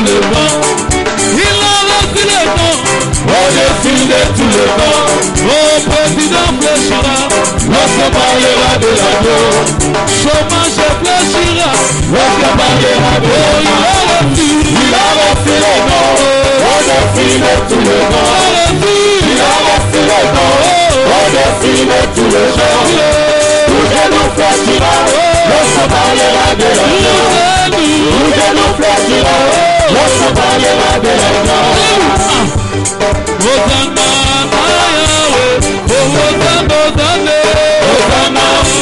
le vent. Il a lancé le vent au-dessus de tout le vent. Au président fléchira lorsqu'on parlera de l'agneau. Chômage fléchira lorsqu'on parlera de l'agneau. Il a lancé le vent au-dessus de tout le vent. Il a lancé le vent au-dessus de tout le vent. Tout genou fléchira lorsqu'on parlera de l'agneau. Tout genou fléchira lorsqu'on parlera de l'agneau. Hosanna, Yahweh, Hosanna, Hosanna, Hosanna,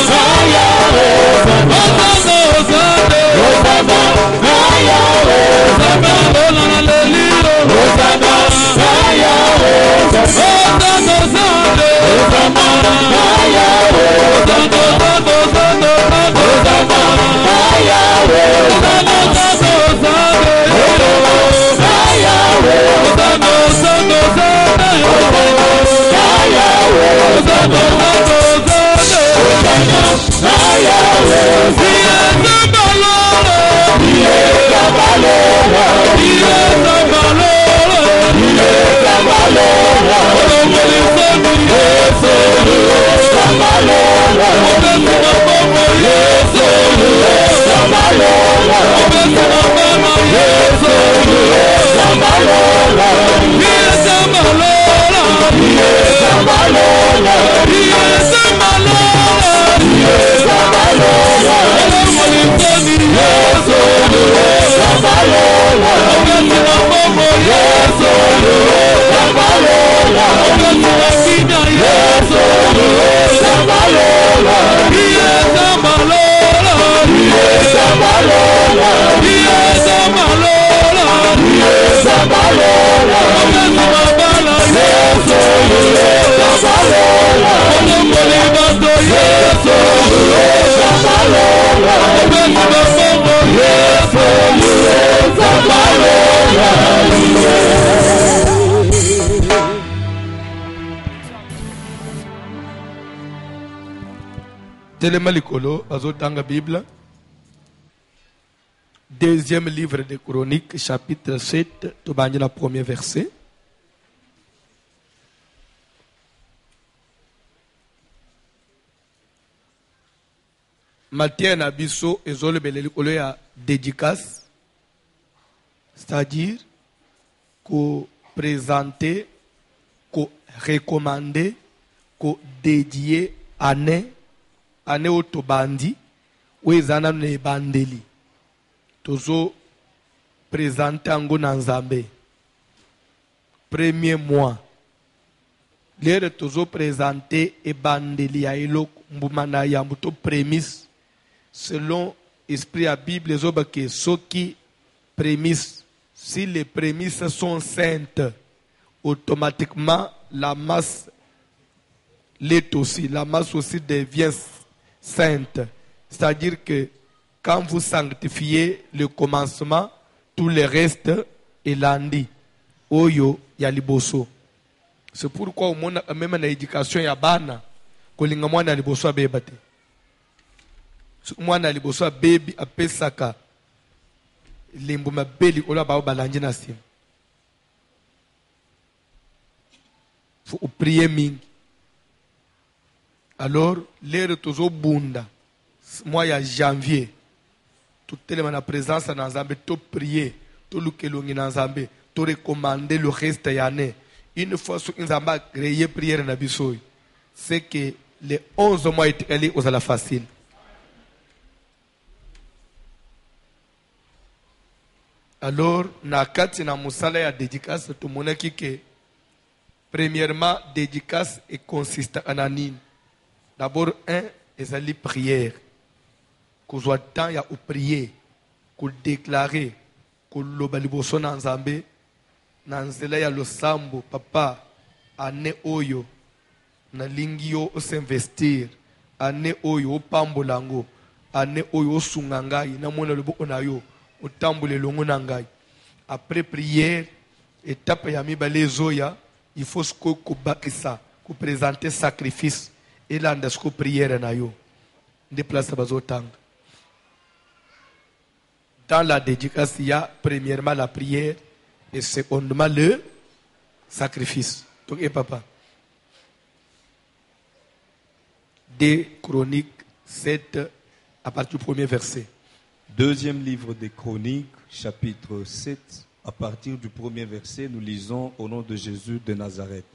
Yahweh, Hosanna, Hosanna, Hosanna, Yahweh, Hosanna, hallelujah, Hosanna, Yahweh, Hosanna, Hosanna, Hosanna, Yahweh, Hosanna, Hosanna, Hosanna, Yahweh, Hosanna, Telema likolo azotanga Bible. Deuxième livre des Chroniques, chapitre 7, tu vas le premier verset. Matthieu Nabiso ezole belelikolo ya dédicace, c'est-à-dire qu'on présenter, qu'on recommander, qu'on dédier année autobandi ou ezana ne bandeli. Tozo présenter ango nanzambe. Premier mois. Lere tozo présenter e bandeli ya ilo mbumana ya mbuto prémisse. Selon l'esprit à Bible, soki prémices, si les prémices sont saintes, automatiquement la masse l'est aussi. La masse aussi devient sainte. C'est-à-dire que quand vous sanctifiez le commencement, tout le reste est lundi. Oyo ya liboso. C'est pourquoi au monde même dans l'éducation ya bana, kolinga mwana liboso abebate. Mwana liboso baby apesaka limbu mabeli ola ba balanji na sim. Faut prier mingi. Alors l'air tozo bunda. Moi ya janvier. Tout tellement na présence na Nzambe to prier, to lukelongi na Nzambe, to recommander le reste ya année. Une fois que Nzambe a créé prière na biso, c'est que les 11 mois étaient aux la facile. Alors, na kati na musala ya dédicace, tout le monde qui premièrement, dédicace et consiste en anine. D'abord, c'est la prière. Qu'on soit temps ya ou prier, qu'on déclarer, qu'on l'obaliboso na Nzambe, na nzela ya losambo, papa, ane oyo, na lingio o s'investir, ane oyo o pambolango, ane oyo o sungangai, na mona loboko na yo. Après prière, étape ya mibale zoya, il faut que bakisa, que présenter sacrifice et là ndasco prière na yo. Déplace bazotang. Dans la dédicace, il y a premièrement la prière et secondement le sacrifice. Donc, et papa. 2 Chroniques 7, à partir du premier verset. Deuxième livre des Chroniques, chapitre 7, à partir du premier verset, nous lisons au nom de Jésus de Nazareth.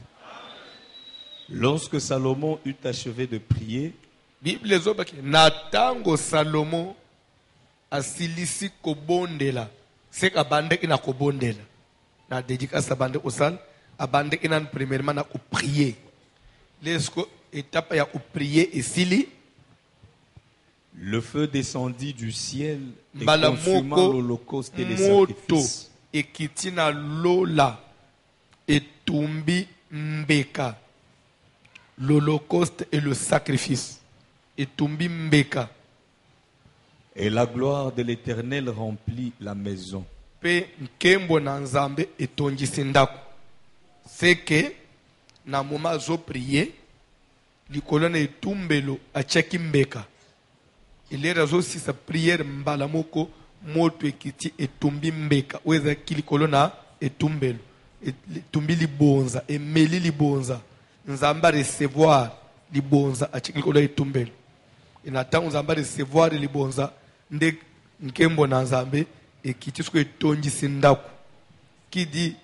Lorsque Salomon eut achevé de prier, Bible ezobaki natango Salomo asilisi kobondela seka bandeki na kobondela na dédicace bande osal abandeki nan premièrement na ko prier lesko étape ya ko prier esili le feu descendit du ciel et mbala consuma moko l'holocauste et les moto sacrifices. ekiti na lola etumbi mbeka l'holocauste et le sacrifice etumbi mbeka. Et la gloire de l'Éternel remplit la maison. Pe nkembo na nzambe etongisi ndako seke na moma azo prier likolo na etumbelo atiaki mbeka elera azosisa priere mbala moko moto ekiti etumbi mbeka oyo ezalaki likolo na etumbelo etumbi libonza emeli libonza nzambe arecevoir libonza atiaki likolo ya etumbelo na ntango nzambe arecevoir libonza nde nkembo na nzambe ekiti soko etongisi ndako. Qui dit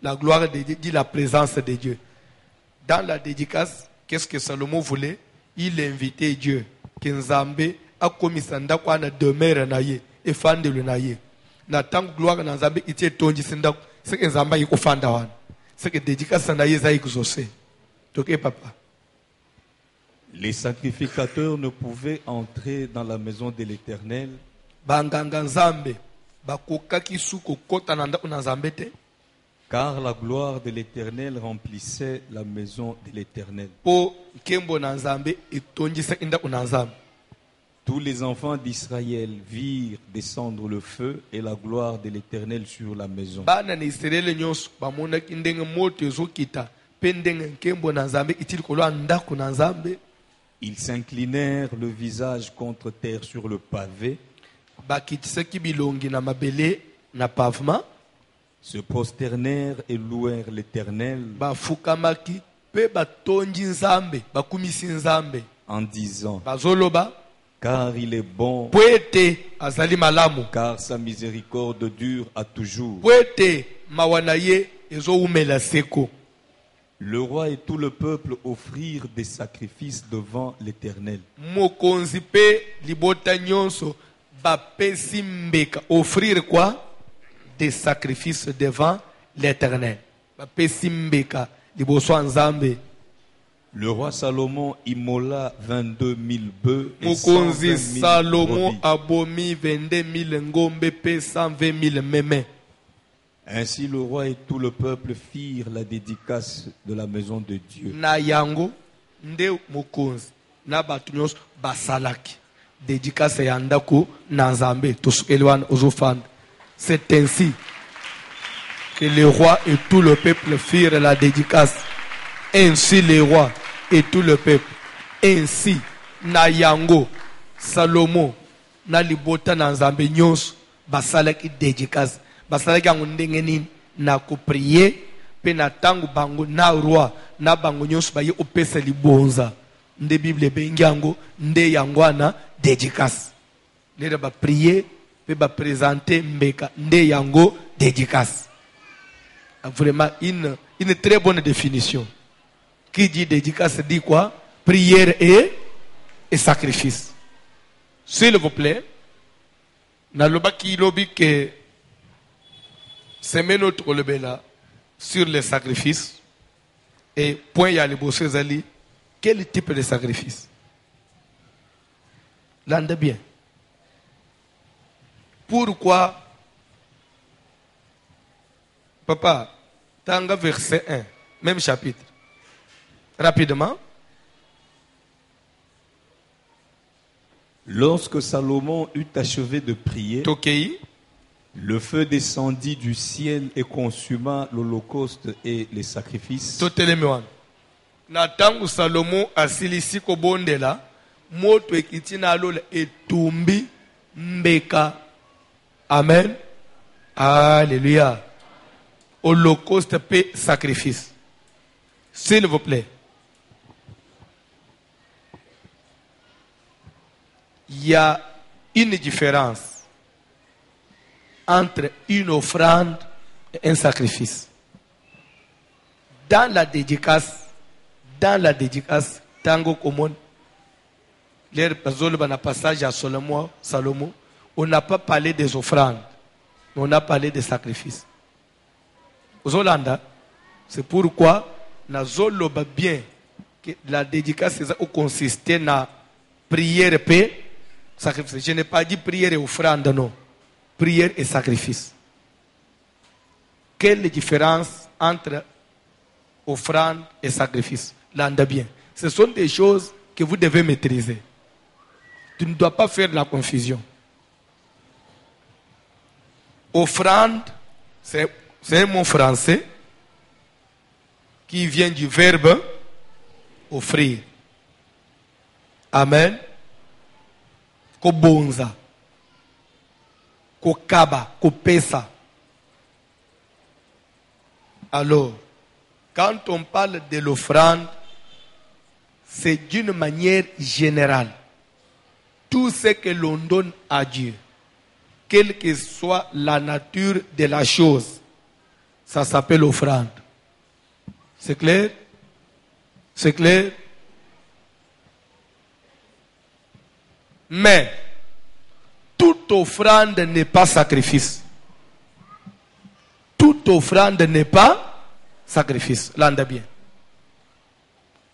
la gloire de Dieu dit la présence de Dieu. Dans la dédicace, qu'est-ce que Salomon voulait? Il invitait Dieu que nzambe akomisa ndako ana demeure na ye efandelo na ye na ntango gloire na nzambe iti etongisi ndako seke nzambe ayikofanda wana seke dédicace na ye eza exaucé. Toke papa. Les sacrificateurs ne pouvaient entrer dans la maison de l'Éternel Banganga nzambe bakokaki su kokota na ndako na nzambe te car la gloire de l'Éternel remplissait la maison de l'Éternel. po nkembo na nzambe etondisaki ndako na nzambe. Tous les enfants d'Israël virent descendre le feu et la gloire de l'Éternel sur la maison. Bana na Israele nyonso bamonaki ndenge moto ezokita pe ndenge nkembo na nzambe iti likolo ya ndako na nzambe. Ils s'inclinèrent le visage contre terre sur le pavé, Bakitisaki bilongi na mabele na pavement. se prosternèrent et louèrent l'Éternel Bafukamaki pe batondi nzambe bakumisi nzambe en disant, bazoloba car il est bon, po ete azali malamu car sa miséricorde dure à toujours. po ete mawa na ye ezowumela seko. Le roi et tout le peuple offrirent des sacrifices devant l'Éternel. Mokonzi pe libota nyonso bapesi mbeka offrir quoi? Des sacrifices devant l'Éternel. Bapesi mbeka liboso ya nzambe. Le roi Salomon immola 22 000 bœufs et 120 Mokonzi 000 Salomon brebis. abomi 22 000 ngombe pe 120 000 meme. Ainsi le roi et tout le peuple firent la dédicace de la maison de Dieu. Na yango nde mokonzi na bato nyonso basalaki dédicace ya ndako na nzambe tosukeli wana ozofanda. C'est ainsi que le roi et tout le peuple firent la dédicace. Ainsi le roi et tout le peuple. Ainsi na yango Salomon na libota na nzambe nyonso basalaki dédicace. Basalaki yango ndenge nini na koprier pe na tango bango na roi na bango nyonso baye opesa libonza nde Bible ebengi yango nde yango wana dédicace. Lelo ba prier pe ba présenter mbeka nde yango dédicace. Vraiment une très bonne définition. Qui dit dédicace dit quoi? Prière et sacrifice. S'il vous plaît, na lobaki lobi que semaine autre lebela sur les sacrifices et point ya liboso ezali quel type de sacrifice? Lande bien. Pourquoi? Papa, tanga verset 1, même chapitre. Rapidement. Lorsque Salomon eut achevé de prier, Tokei. le feu descendit du ciel et consuma l'holocauste et les sacrifices. Totelemewan. Na tangu Salomo asilisi kobondela moto ekiti na lola etumbi mbeka Amen. Alléluia. Holocauste, paix, sacrifice. S'il vous plaît. Il y a une différence entre une offrande et un sacrifice. Dans la dédicace, Tango Common, l'air passage à Salomon, on n'a pas parlé des offrandes, mais on a parlé des sacrifices. Aux Hollanda, c'est pourquoi nous bien que la dédicace consistait dans prière, paix, sacrifice. Je n'ai pas dit prière et offrande, non. Prière et sacrifice. Quelle est la différence entre offrande et sacrifice? L'anda bien. Ce sont des choses que vous devez maîtriser. Tu ne dois pas faire la confusion. Offrande, c'est un mot français qui vient du verbe offrir. Amen. Ko bonza, ko kaba, ko pesa. Alors, quand on parle de l'offrande, c'est d'une manière générale. Tout ce que l'on donne à Dieu, quelle que soit la nature de la chose, ça s'appelle offrande. C'est clair? C'est clair? Mais, toute offrande n'est pas sacrifice. Toute offrande n'est pas sacrifice. L'anda bien.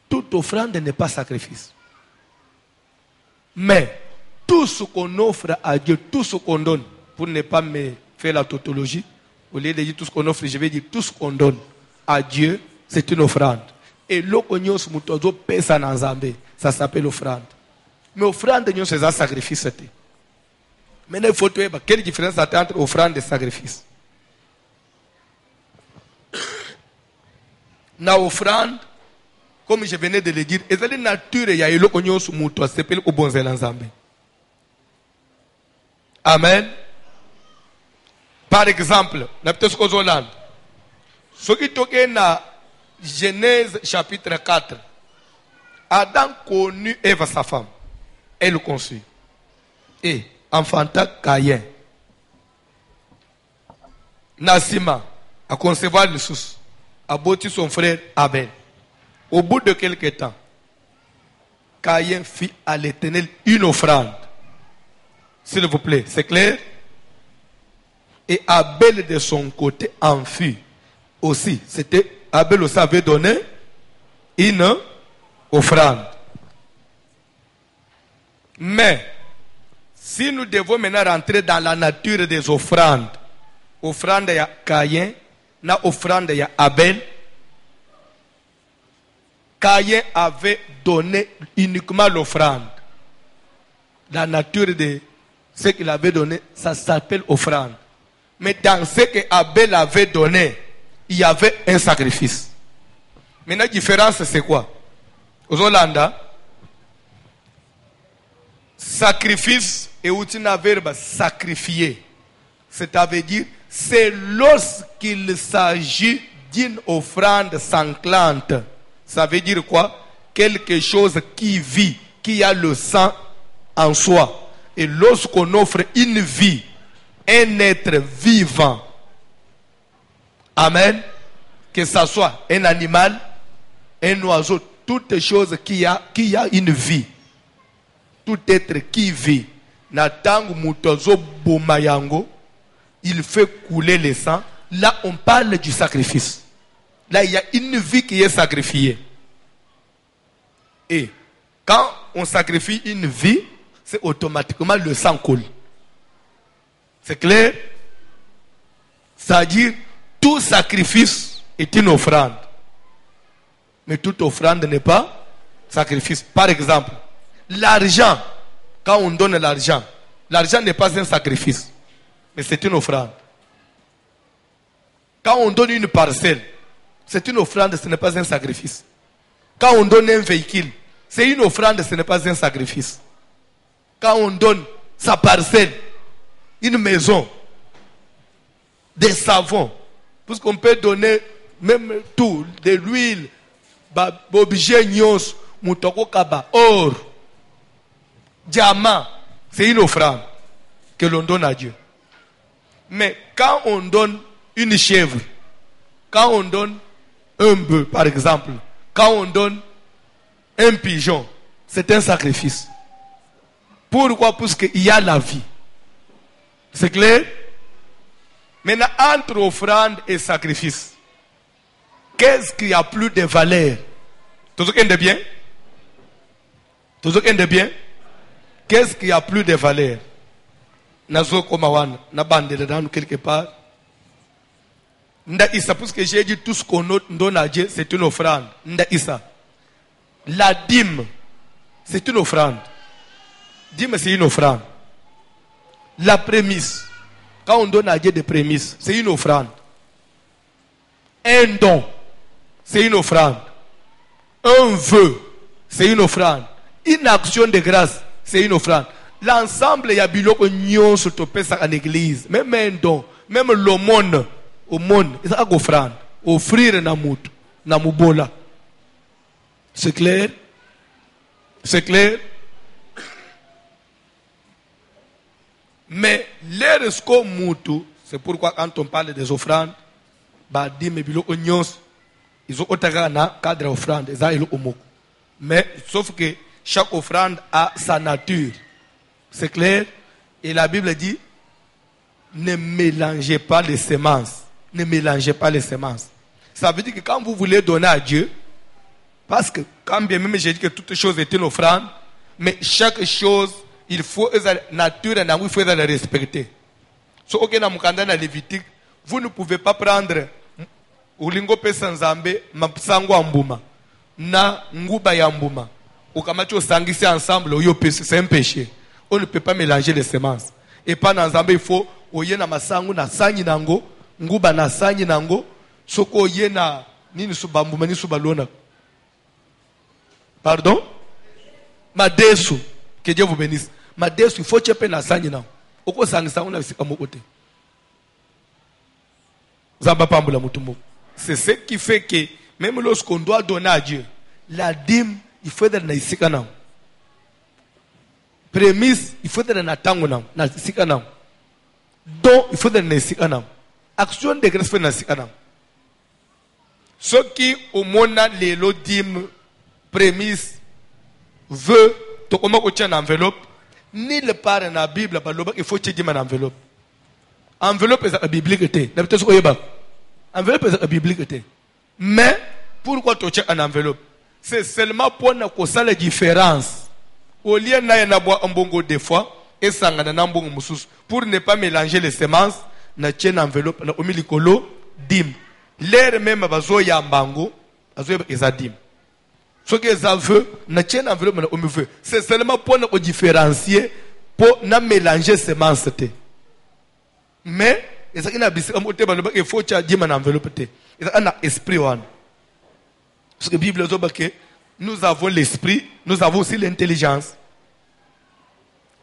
Toute offrande n'est pas sacrifice. Mais, tout ce qu'on offre à Dieu, tout ce qu'on donne, pour ne pas me faire la tautologie, au lieu de dire tout ce qu'on offre, je vais dire tout ce qu'on donne à Dieu, c'est une offrande. Et l'okonyos mutozo pesa na nzambe, ça s'appelle offrande. Mais offrande, c'est un sacrifice. Maintenant, il faut trouver quelle différence il y a entre offrande et sacrifice. Na offrande, comme je venais de le dire, il y a une nature, il y a une nature, il s'appelle au bon zèle ensemble. Amen. Par exemple, la petite chose Hollande. Ce qui est dans Genèse chapitre 4, Adam connut Ève sa femme. Elle conçut. Et enfanta Caïn. Nassima a concevoir le sous. A bâti son frère Abel. Au bout de quelques temps, Caïn fit à l'Éternel une offrande. S'il vous plaît, c'est clair? Et Abel de son côté en fit aussi. C'était Abel aussi avait donné une offrande. Mais si nous devons maintenant rentrer dans la nature des offrandes, offrande ya Caïn, na offrande ya Abel, Caïn avait donné uniquement l'offrande. La nature de ce qu'il avait donné, ça s'appelle offrande. Mais dans ce que Abel avait donné, il y avait un sacrifice. Maintenant, la différence, c'est quoi? Aux Hollanda, sacrifice est un verbe sacrifier. C'est-à-dire, c'est lorsqu'il s'agit d'une offrande sanglante. Ça veut dire quoi? Quelque chose qui vit, qui a le sang en soi. Et lorsqu'on offre une vie, un être vivant, amen, que ce soit un animal, un oiseau, toute chose qui a une vie, tout être qui vit, natangu mutozo bomayango, il fait couler le sang. Là, on parle du sacrifice. Là, il y a une vie qui est sacrifiée. Et quand on sacrifie une vie, c'est automatiquement le sang coule. C'est clair? C'est-à-dire, tout sacrifice est une offrande. Mais toute offrande n'est pas sacrifice. Par exemple, l'argent, quand on donne l'argent n'est pas un sacrifice, mais c'est une offrande. Quand on donne une parcelle, c'est une offrande, ce n'est pas un sacrifice. Quand on donne un véhicule, c'est une offrande, ce n'est pas un sacrifice. Quand on donne sa parcelle, une maison, des savons. Parce qu'on peut donner même tout, de l'huile, objet nyons, moutoko kaba, or, diamant, c'est une offrande que l'on donne à Dieu. Mais quand on donne une chèvre, quand on donne un bœuf, par exemple, quand on donne un pigeon, c'est un sacrifice. Pourquoi? Parce qu'il y a la vie. C'est clair? Maintenant, entre offrande et sacrifice, qu'est-ce qui a plus de valeur? Toujours qu'un de bien? Toujours qu'un de bien? Qu'est-ce qui a plus de valeur? Nazo komawan, na bande dedans quelque part. Nda Issa, parce que j'ai dit tout ce qu'on donne à Dieu, c'est une offrande. Nda Issa. La dîme, c'est une offrande. Dîme, c'est une offrande. La prémisse, quand on donne à Dieu des prémices, c'est une offrande. Un don, c'est une offrande. Un vœu, c'est une offrande. Une action de grâce, c'est une offrande. L'ensemble, il y a biloko nyon sur en église. Même un don, même l'aumône, aumône, c'est une offrande. Offrir na mubola. C'est clair? C'est clair? Mais l'eresko mutu, c'est pourquoi quand on parle des offrandes, bah dit mais biloko nyons, ils ont otaga na cadre offrande, ils ont omoko. Mais sauf que chaque offrande a sa nature. C'est clair? Et la Bible dit, ne mélangez pas les semences. Ne mélangez pas les semences. Ça veut dire que quand vous voulez donner à Dieu, parce que quand bien même j'ai dit que toute chose est une offrande, mais chaque chose, il faut la nature, il faut la respecter. So, ok, dans le Lévitique, vous ne pouvez pas prendre ulingo pesa nzambe mapsango ambuma na nguba ya mbuma ukamacho sangisi ensemble oyo pesa, c'est un péché. On ne peut pas mélanger les semences. Et pas dans nzambe, il faut oye na masango na sanyi nango, nguba na sanyi nango, soko oye na nini subambuma ni subalona. Pardon? Madesu. Que Dieu vous bénisse. Madesu, il faut cheper na sanyi nango. Oko sangi sango na visika mokote. Zamba pambula mutumbo. C'est ce qui fait que même lorsqu'on doit donner à Dieu, la dîme, il faut être dans isika nango. Prémisse, il faut être dans tango nango, na isika nango. Don, il faut être dans isika nango. Action de grâce, il faut être dans isika nango. Ceux qui au monde les dîmes, prémisse, veut, to comment on tient enveloppe, ni le part dans la Bible, il faut que tu aies une enveloppe. Enveloppe est la biblique. Enveloppe est la biblique. Mais, pourquoi tu tiens une enveloppe? C'est seulement pour que la différence. Au lieu de boire un bongo des fois, et ça pour ne pas mélanger les semences, na tienne enveloppe, na omilikolo, dim. L'air même, bazo ya mbango, bazo ya dim. Ce que ça veut, c'est seulement pour nous différencier, pour nous mélanger ces semences. Mais, il faut que tu aies enveloppe. Il y a un esprit. Parce que la Bible dit que nous avons l'esprit, nous avons aussi l'intelligence.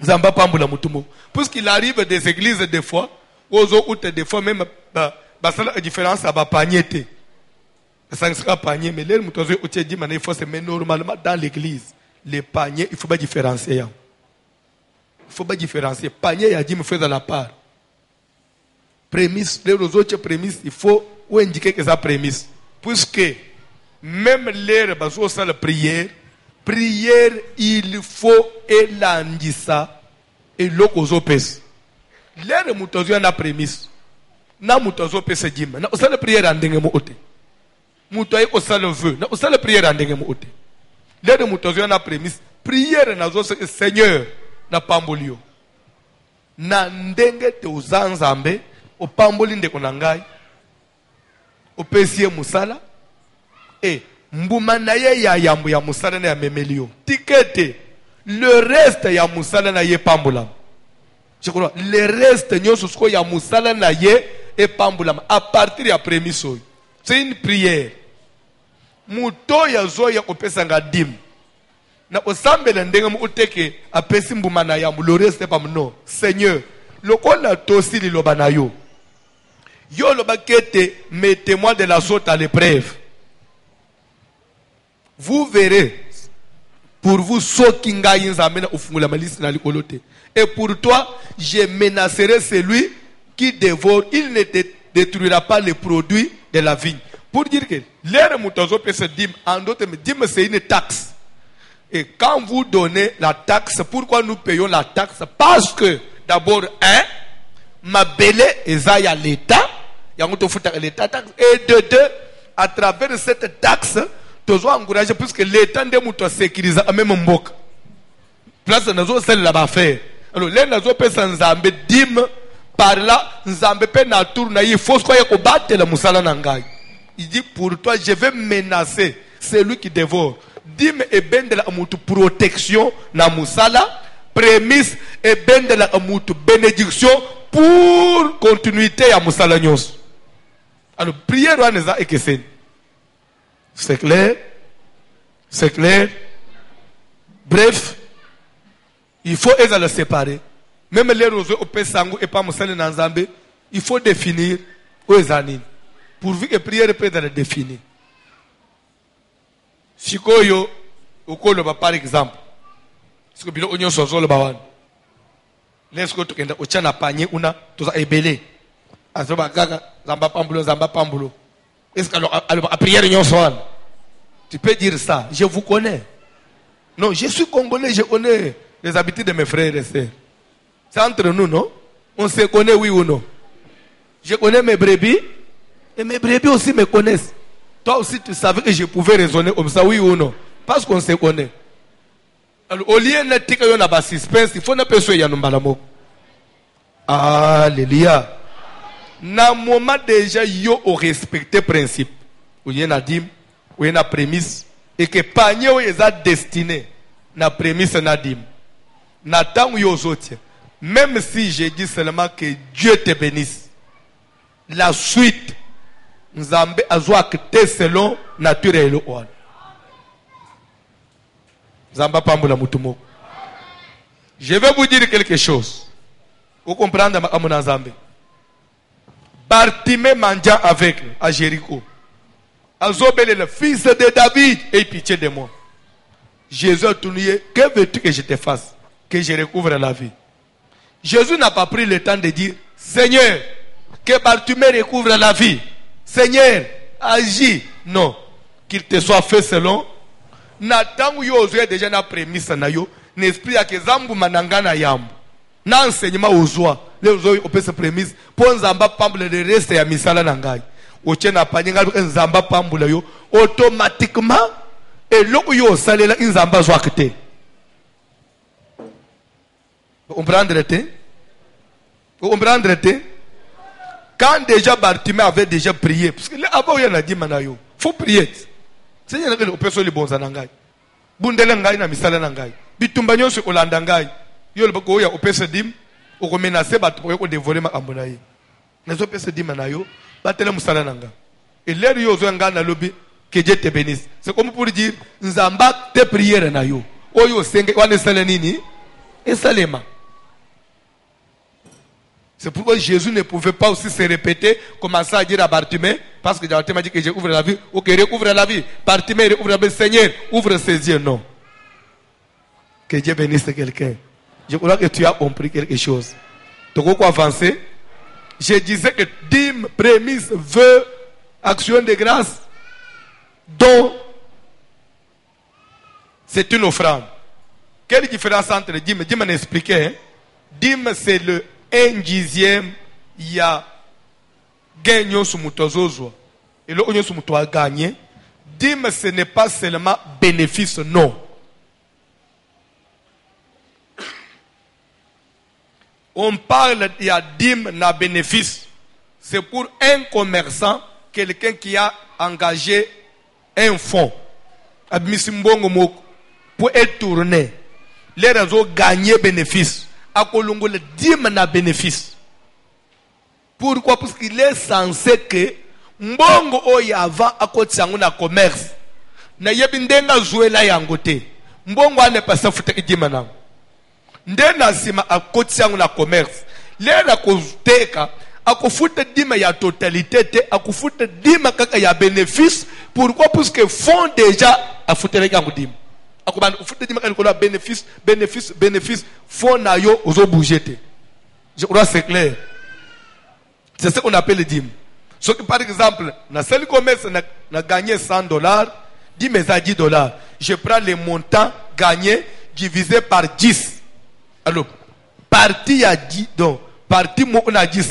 Parce qu'il arrive des églises des fois, des fois même, la différence à la panier. Ça sera panier, mais les moutons dit il faut se mettre normalement dans l'église. Les paniers, il faut pas différencier. Il faut pas différencier. Panier, il y a dit, il faut dans la part. Prémisse, les autres prémices, il faut indiquer que ça prémisse. Puisque même l'air, la prière, il faut élargir ça et l'okozo pèse. L'air moutons a prémisse. Na moutons pèse dit, na aussi la prière en dengue moute. Moutoye osale vœu, na osale prière en dengue moute. L'air de moutons a prémisse. Prière na zo Seigneur na pambolio. Na ndenge te uzanzambe o pamboli ndeko na ngai. O pesie musala et mbuma na ye ya yambu ya musala na ya memelio. Tikete le reste ya musala na ye pambola. Je crois le reste nyoso sko ya musala na ye et pambola à partir ya prémisse. C'est une prière. Muto ya zo ya opesa ngadim. Na osambela ndenge mu uteke apesi mbuma na yambu le reste pa mno. Seigneur, lokola tosi liloba na yo. Yo le bakete, mettez-moi de la sorte à l'épreuve. Vous verrez, pour vous, et pour toi, je menacerai celui qui dévore, il ne détruira pas les produits de la vigne. Pour dire que l'air moutazo peut se dire, en d'autres termes, dîme c'est une taxe. Et quand vous donnez la taxe, pourquoi nous payons la taxe? Parce que, d'abord, ma belle est à l'État, et de deux, à travers cette taxe, toujours encouragé, puisque l'État de mouton sécurise à même mbok. Place nazo celle là-bas faire. Alors, les nazo peut s'en zambe dîme, par là, nzambe peut na tour na il faut quoi y battre la musala nangai. Il dit, pour toi, je vais menacer celui qui dévore. Dîme et ben de la moutou protection na musala, prémisse et ben de la moutou bénédiction pour continuité à musala nyos. Alors, prière ou neza et que c'est. C'est clair? C'est clair? Bref, il faut les séparer. Même les roseaux au Pessango et pas Moussale Nanzambe, il faut définir où les anines. Pourvu que prière peut être définie. Si Koyo, au Koloba par exemple, ce que bien oignon sozo le bawan. Laisse-moi te kenda, au tchana panier, una, tout ça est belé. Azoba gaga, zamba pambulo. Est-ce qu'à prière oignon soan? Tu peux dire ça, je vous connais. Non, je suis congolais, je connais les habitudes de mes frères et sœurs. C'est entre nous, non? On se connaît, oui ou non? Je connais mes brebis, et mes brebis aussi me connaissent. Toi aussi, tu savais que je pouvais raisonner comme ça, oui ou non? Parce qu'on se connaît. Alors, au lieu de dire qu'on a suspense, il faut ne pas se faire. Alléluia. Dans le moment déjà, yo au respecté principe. Où il y a dit, où il y a prémisse, et que panier où il est destiné, na prémisse na dim. Nathan ou yo autres. Même si je dis seulement que Dieu te bénisse, la suite, nous avons besoin que selon nature et le ouan. Je vais vous dire quelque chose. Vous comprenez ma amona Zambé. Bartimée mangeant avec à Jéricho. Azobele le fils de David, aie pitié de moi. Jésus a tourné, que veux-tu que je te fasse? Que je recouvre la vie. Jésus n'a pas pris le temps de dire, Seigneur, que Bartimée recouvre la vie. Seigneur, agis. Non. Qu'il te soit fait selon. Nathan yo déjà na prémisse na yo. N'esprit à que zambu manangana yambu. Na enseignement aux oies. Les oies ont se prémisse. Pour nzamba pamble de reste ya misala nangai. Oche na paninga nzamba pamble yo. Automatiquement, et l'eau yo salela nzamba zoakte. Vous comprenez? Vous comprenez? Quand déjà Bartimée avait déjà prié, parce que là-bas il y a dit manayo, faut prier. Seigneur, que le personne les bons anangai. Bundelangai na misala nangai. Bitumbanyo se olandangai. Yo le bako ya opese dim, o ko menacer ba to ko dévorer ma ambonaye. Na zo opese dim manayo, ba tele musala nanga. Et l'air yo zo ngana lobi, que Dieu te bénisse. C'est comme pour dire nzamba te prière na yo. Oyo senge wane sala nini? Et salema. C'est pourquoi Jésus ne pouvait pas aussi se répéter, commencer à dire à Bartimée, parce que Bartimée m'a dit que je ouvre la vie, ok, recouvre la vie. Bartimée ouvre la vie, Seigneur, ouvre ses yeux, non. Que Dieu bénisse quelqu'un. Je crois que tu as compris quelque chose. Tu as quoi avancer? Je disais que dîme, prémisse, vœu, action de grâce, don, c'est une offrande. Quelle différence entre dîme? Dîme m'expliquait, hein? Dîme, c'est le 1/10, il y a gagné sur Moutozozwa. Et le sur Mouto a gagné. Dîme, ce n'est pas seulement bénéfice, non. On parle il y a dîme na bénéfice. C'est pour un commerçant, quelqu'un qui a engagé un fonds. Pour être tourné. Les réseaux gagner bénéfice. À Kolongo, le dîme na bénéfice. Pourquoi? Parce qu'il est censé que mbongo oyava à côté na commerce. Na yebindenga zuela yangote. Mbongo ane pas futa idima na. Ndena sima à côté na commerce. Lera kozuteka akufuta dima ya totalité te akufuta dima kaka ya bénéfice. Pourquoi? Parce que fond déjà afutele kangu dima akubanda ufuta dima kaliko la bénéfice fond na yo ozo bouger te. Je crois c'est clair. C'est ce qu'on appelle le dîme. So, par exemple, dans seul commerce, on a gagné $100, dîme est à $10. Je prends le montant gagné divisé par 10. Alors, partie à 10, donc, partie on a 10,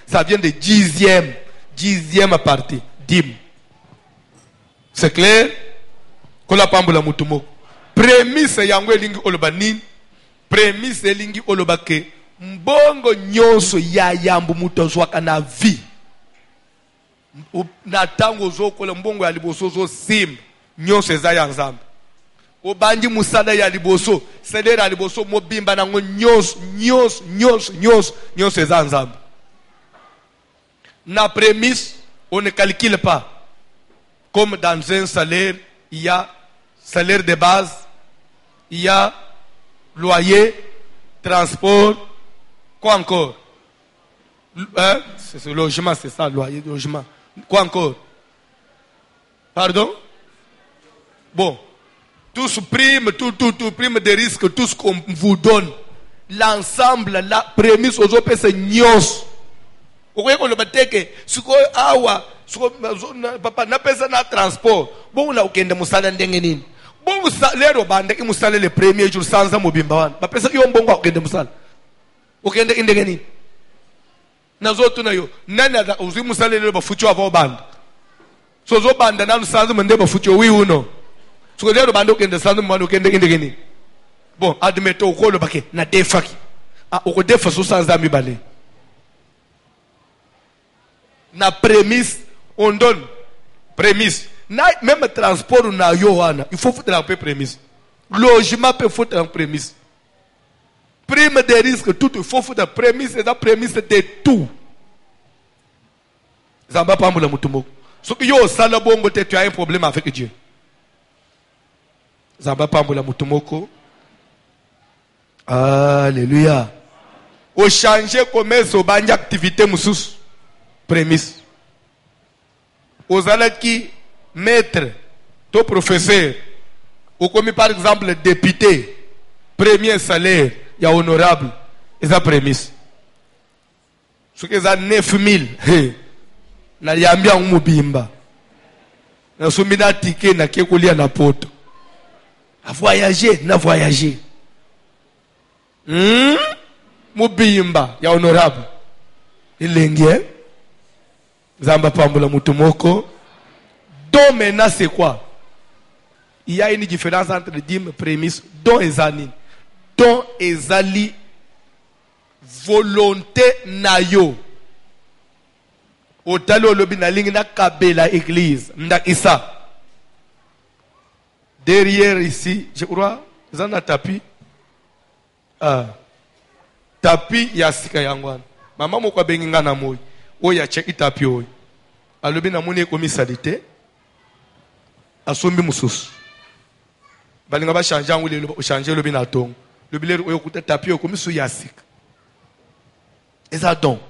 ça vient de dixième partie, dîme. C'est clair? Kola pambula mutumo. Prémisse yango elingi oloba nini? Prémisse elingi oloba ke mbongo nyonso ya yambu mutozwaka na vie. Na tango zokola mbongo ya liboso zo sim nyonso eza ya nzambe. Obanji musala ya liboso, sedera liboso mobimba nango nyonso eza nzambe. Na prémisse, on ne calcule pas. Comme dans un salaire, il y a salaire de base, il y a loyer, transport, quoi encore? C'est le logement, c'est ça, loyer, logement. Quoi encore? Pardon? Bon. Tous prime, tout prime de risque, tout ce qu'on vous donne. L'ensemble, la prémisse aux autres, c'est nyos. Vous voyez qu'on le bâtit que, ce qu'on a, papa, n'a pas de transport. Bon, on a aucun de moussala n'dengenin. Bon, les robanda qui moussala les premiers jours sans mobimbawan. Papa, ça y est, on bon, aucun de moussala. Aucun de n'dengenin. Nazoto na yo nani uzi musalele bafucho avo banda so zo banda nanu sanzu mende bafucho wi uno so lero banda okende sanzu mwana okende indegeni bon admeto ukolo bake na defaki uko defa so sanza mi bale na prémisse on donne prémisse na même transport na yo wana il faut foutre un peu prémisse logement peut foutre en prémisse. Prime de risque, tout il faut foutre prémisse et la prémisse de tout. Zamba pambula mutumo. So que yo sala bongo te tu as un problème avec Dieu. Zamba pambula mutumoko. Alléluia. Au changer commerce au banja activité musus. Prémisse. Aux alaki maître, ton professeur, ou comme par exemple député, premier salaire. Il y a honorable, et ça prémisse. Ce qui est à 9000, na yambia umubimba. Na sumina ticket na kekulia na poto. A voyager, na voyager. Mubimba, ya honorable. Ilenge. Zamba pambula mutumoko. Donc maintenant c'est quoi? Il y a une différence entre dîme prémisse, don et zanine. Don ezali volonté na yo. Otali olobi na lingi na kabela église. Nda isa. Derrière ici, je crois, zana tapis. Tapis ya sika yangwana. Mama moko benginga na moyi. Oya cheki tapis oyi. Alobi na muni komisalité. Asombi mususu. Balinga ba changer ngule lo changer lobi na tongo. Le billet est tapis comme sous Yassik. Et ça donc,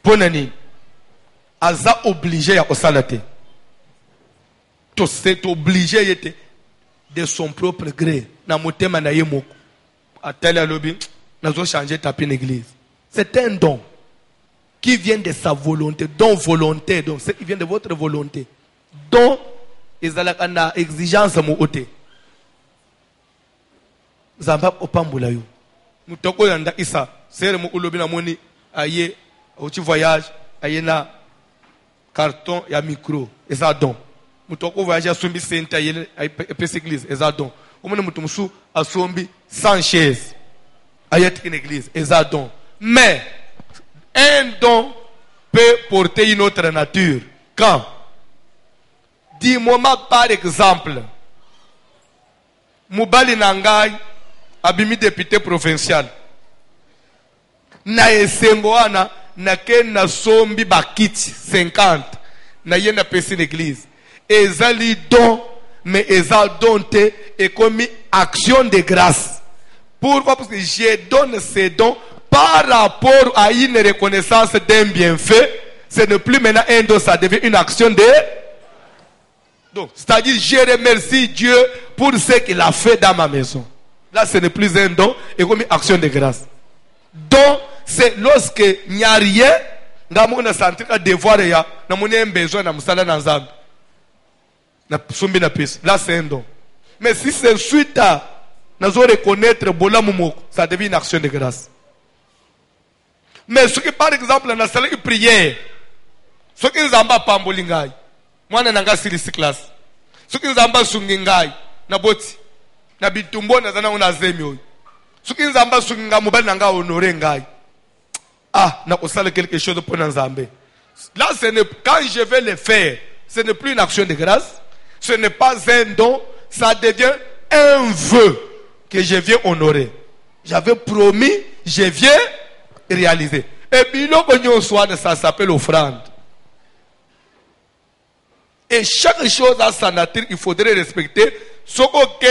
Ponani, Aza obligé à osalater. Tout c'est obligé de son propre gré. Na motema na yemoko. A tel à lobby, nous avons changé tapis l'église. C'est un don qui vient de sa volonté. Don volonté, donc c'est qui vient de votre volonté. Don, ils ont une exigence à mon côté. Zamba opambula yo mutoko yanda isa sere mu ulobi na moni aye uchi voyage aye na carton ya micro eza don mutoko voyage asombi center aye pese église eza don omone mutumsu asombi 100 chaises aye une église eza don mais un don peut porter une autre nature quand dis-moi par exemple mubali nangai abimi député provincial na esengo wana na ken na sombi bakiti 50 na yena pesi l'église ezali don mais ezal donté et comme action de grâce. Pourquoi? Parce que je donne ces dons par rapport à une reconnaissance d'un bienfait, ce n'est plus maintenant un don, ça devient une action de... Donc, c'est-à-dire, je remercie Dieu pour ce qu'il a fait dans ma maison. Là, ce n'est plus un don, et comme une action de grâce. Donc, c'est lorsque il n'y a rien, là, c'est un don. Mais si c'est suite à nous reconnaître ça devient une action de grâce. Mais ce qui, par exemple, dans la salle de prière, ce qui nous amba pambolingai, moi nanga silisi classe. Ce qui nous amba sungingai, na boti, na bitumbo na zana una zemio. Ce qui nous amba sunginga mobile nanga honoré ngai. Ah, na osala quelque chose pour nous amber. Là, quand je vais le faire, ce n'est plus une action de grâce, ce n'est pas un don, ça devient un vœu que je viens honorer. J'avais promis, je viens réaliser. Et puis, ça s'appelle offrande. Et chaque chose a sa nature, il faudrait respecter. Ce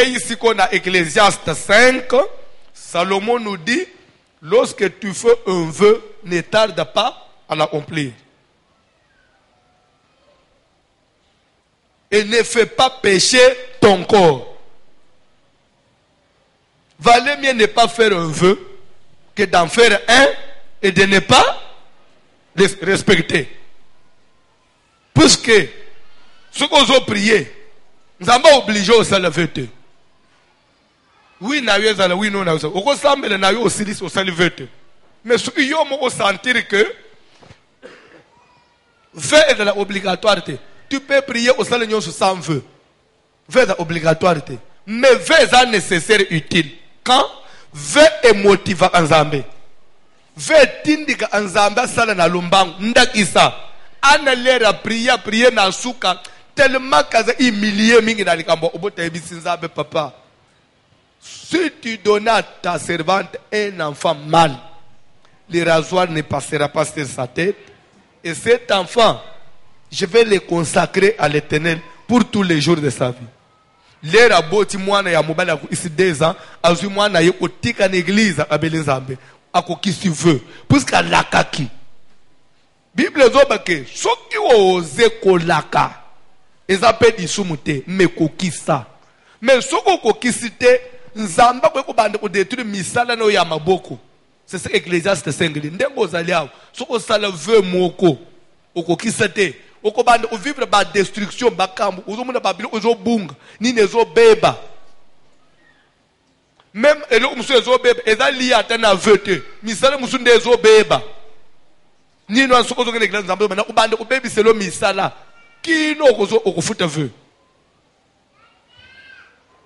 ici qu'on a Ecclésiaste 5, Salomon nous dit, lorsque tu fais un vœu, ne tarde pas à l'accomplir. Et ne fais pas pécher ton corps. Valait mieux ne pas faire un vœu que d'en faire un et de ne pas respecter. Puisque ce qu'on a prié, nous avons obligé au salvete. Oui, nous avons oui, non, nous avons. Nous avons aussi au salvete. Mais ce qui ont sentir que vœu est de la obligatoire. Tu peux prier au salon sans vœu. Vœu est obligatoire. Mais vœu est nécessaire et utile. Quand vœu est motivant en Zambé. Vœu tindika en Zambé sala na lumbang ndakisa. Ana lera prier na suka tellement kaza humilié mingi na likambo obota ebisi Nzambe papa. Si tu donnes à ta servante un enfant mâle, le rasoir ne passera pas sur sa tête. Et cet enfant, je vais le consacrer à l'Éternel pour tous les jours de sa vie. Lera boti mwana ya mobala ku isi 2 ans, azui mwana ye kotika na église abeli Nzambe. Ako kisi veut. Puisque lakaki. Bible zoba ke soki oze kolaka. Ezape disumute me kokisa. Mais soko kokisite Nzamba ko bande ko détruire misala no ya maboko. C'est ce Ecclésiaste 5 dit. Ndengo zaliao. Soko sala veut moko. Okokisa te. Okobande o vivre ba destruction bakambu. Uzomuna babilo uzobunga. Ni nezo beba. Même elo musu ezo beba. Eza liya atana vete. Misala musu ndezo beba. Ni no soko zongene Eglise Nzamba bana ubande ko bebi selo misala. Kino okozo okofuta veu.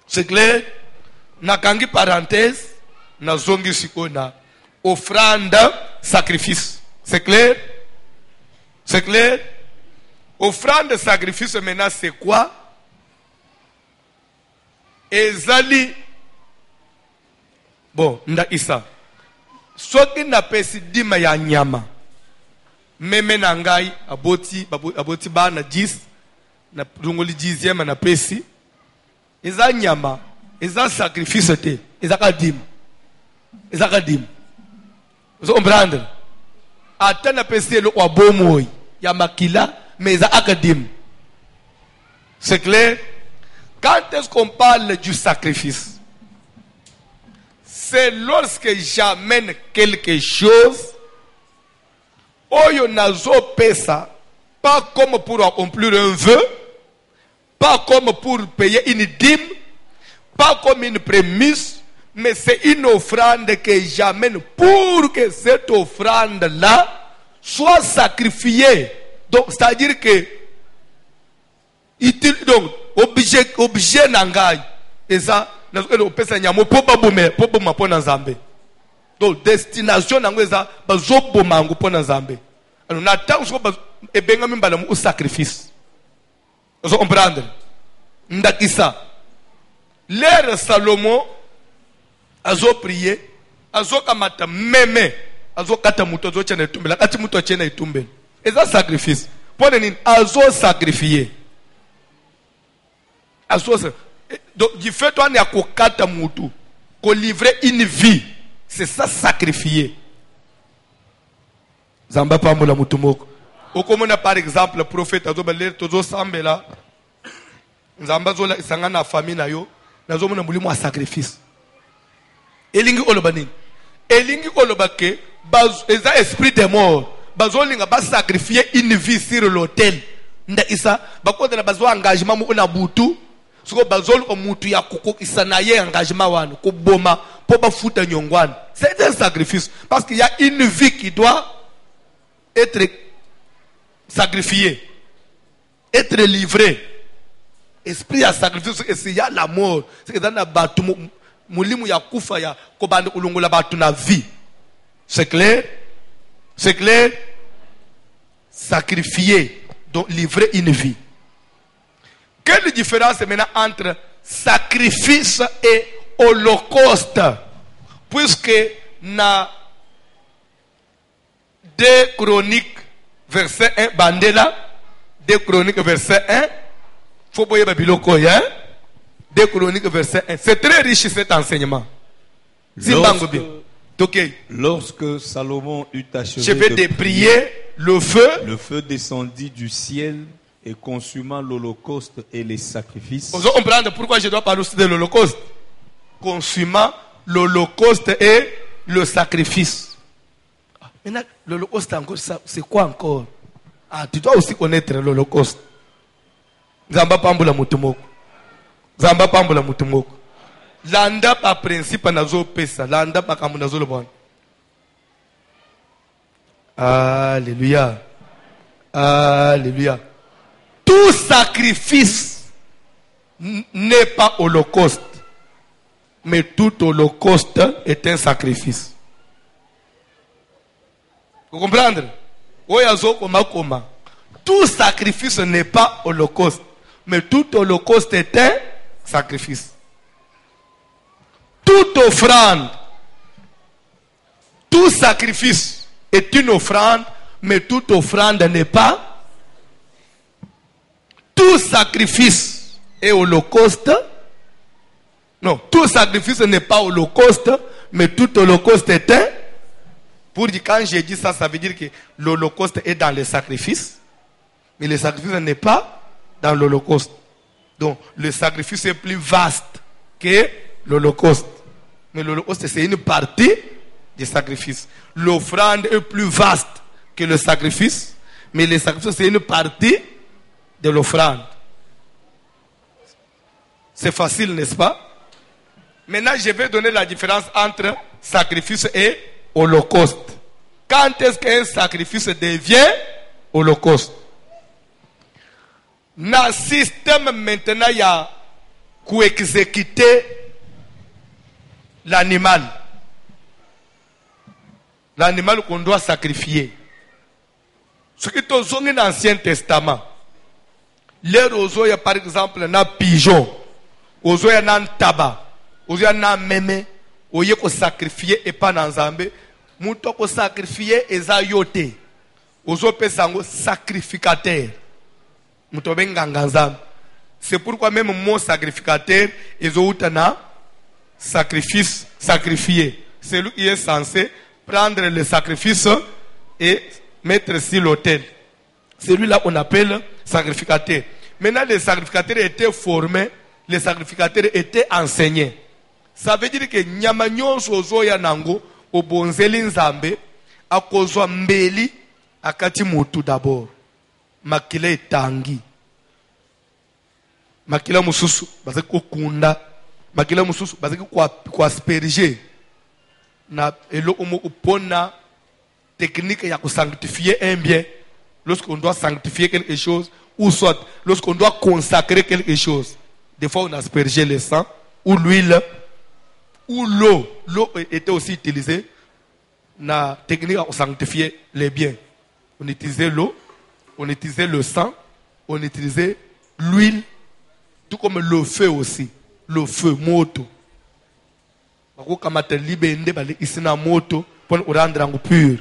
C'est clair? Nakangi parenthèse, na zongi sikona offrande, sacrifice. C'est clair? C'est clair? Offrande, sacrifice, maintenant c'est quoi? Ezali. Bon, nda isa. Soki na pesi dima ya nyama. Meme na ngai aboti ba na 10 na rungoli 10e na pesi. Eza nyama. Eza sacrifice te. Eza kadim. Eza kadim. Vous comprenez? Atana pesi le wabomoy. Ya makila. Mais eza akadim. C'est clair? Quand est-ce qu'on parle du sacrifice? C'est lorsque j'amène quelque chose. Oyo nazo pesa. Pas comme pour accomplir un vœu. Pas comme pour payer une dîme. Pas comme une prémisse, mais c'est une offrande que j'amène pour que cette offrande-là soit sacrifiée. Donc, c'est-à-dire que, donc, objet nangai, et ça, donc, destination nangai, ça, bazobomangu po nanzambe. Alors, n'attend et benga mimbalam au sacrifice. Vous comprenez? Ndakisa. L'ère Salomon, azo prié, azo kamata meme, azo kata muto azo chene tumbela, kati muto chene tumbela. Et ça sacrifice. Pour les azo sacrifié. Azo donc du fait toi ne ko kata muto, ko livrer une vie, c'est ça sacrifier. Zamba pambola mutumoko. Okomona par exemple le prophète azobaler tozo sambela. Nzamba zola isanga na famille na yo. Nazomona mulimo a sacrifice. Elingi olobanini. Elingi olobake eza esprit de mort. Bazolinga ba sacrifier une vie sur l'autel. Nda isa bakoda na bazo engagement mu na butu. Siko bazol ko mutu ya kokokisa na ye engagement wana ko boma po ba futa nyongwana. C'est un sacrifice parce qu'il y a une vie qui doit être sacrifiée, être livrée. Esprit à sacrifice et c'est y a la mort. C'est que dans la batu mulimu ya kufa ya kobande ulungola batu na vie. C'est clair? C'est clair? Sacrifier, donc livrer une vie. Quelle différence maintenant entre sacrifice et holocauste? Puisque na 2 Chroniques verset 1 bandela 2 Chroniques verset 1 faut boyer babiloko hein 2 Chroniques verset 1 c'est très riche cet enseignement. Lorsque Salomon eut achevé je vais de prier, le feu descendit du ciel et consuma l'holocauste et les sacrifices. Vous comprenez pourquoi je dois parler aussi de l'holocauste? Consumant l'holocauste et le sacrifice. Maintenant, l'holocauste encore, c'est quoi encore? Ah, tu dois aussi connaître l'holocauste. Zamba pambula mutumoko. Zamba pambula mutumoko. Landa pa principe nazo pesa. Landa pa kamu nazo lebon. Alléluia. Alléluia. Tout sacrifice n'est pas holocauste. Mais tout holocauste est un sacrifice. Vous comprenez? Tout sacrifice n'est pas holocauste. Mais tout holocauste est un sacrifice. Toute offrande, tout sacrifice est une offrande, mais toute offrande n'est pas. Tout sacrifice est holocauste. Non, tout sacrifice n'est pas holocauste, mais tout holocauste est un. Pour dire, quand j'ai dit ça, ça veut dire que l'holocauste est dans les sacrifices, mais le sacrifice n'est pas dans l'holocauste. Donc, le sacrifice est plus vaste que l'holocauste. Mais l'holocauste, c'est une partie du sacrifice. L'offrande est plus vaste que le sacrifice, mais le sacrifice, c'est une partie de l'offrande. C'est facile, n'est-ce pas? Maintenant, je vais donner la différence entre sacrifice et holocauste. Quand est-ce qu'un sacrifice devient holocauste? Dans le système maintenant, il y a qui exécuter l'animal. L'animal qu'on doit sacrifier. Ce qui est dans l'Ancien Testament. Les roseaux, il y a par exemple un pigeon. Ozo, il y a un tabac. Ozo, il y a un mémé. Oye ko sacrifier et pas dans Zambé. Mouto ko sacrifier et za yote. Ozo pe sango sacrificateur. Mouto benganga Zambé. C'est pourquoi même mon sacrificateur est outana sacrifice, sacrifier. C'est lui qui est censé prendre le sacrifice et mettre sur l'autel. Celui-là on appelle sacrificateur. Maintenant les sacrificateurs étaient formés, les sacrificateurs étaient enseignés. Ça veut dire que nyama nyonso ozoya nango obonzeli nzambe akozwa mbeli akati mutu d'abord. Makila etangi. Makila mususu bazaki kokunda. Makila mususu bazaki ko asperger. Na elo omo upona technique ya ko sanctifier un bien. Lorsqu'on doit sanctifier quelque chose, ou soit lorsqu'on doit consacrer quelque chose. Des fois on aspergeait le sang ou l'huile ou l'eau. L'eau était aussi utilisée dans la technique pour sanctifier les biens. On utilisait l'eau, on utilisait le sang, on utilisait l'huile, tout comme le feu aussi. Le feu, moto. Pour rendre pur.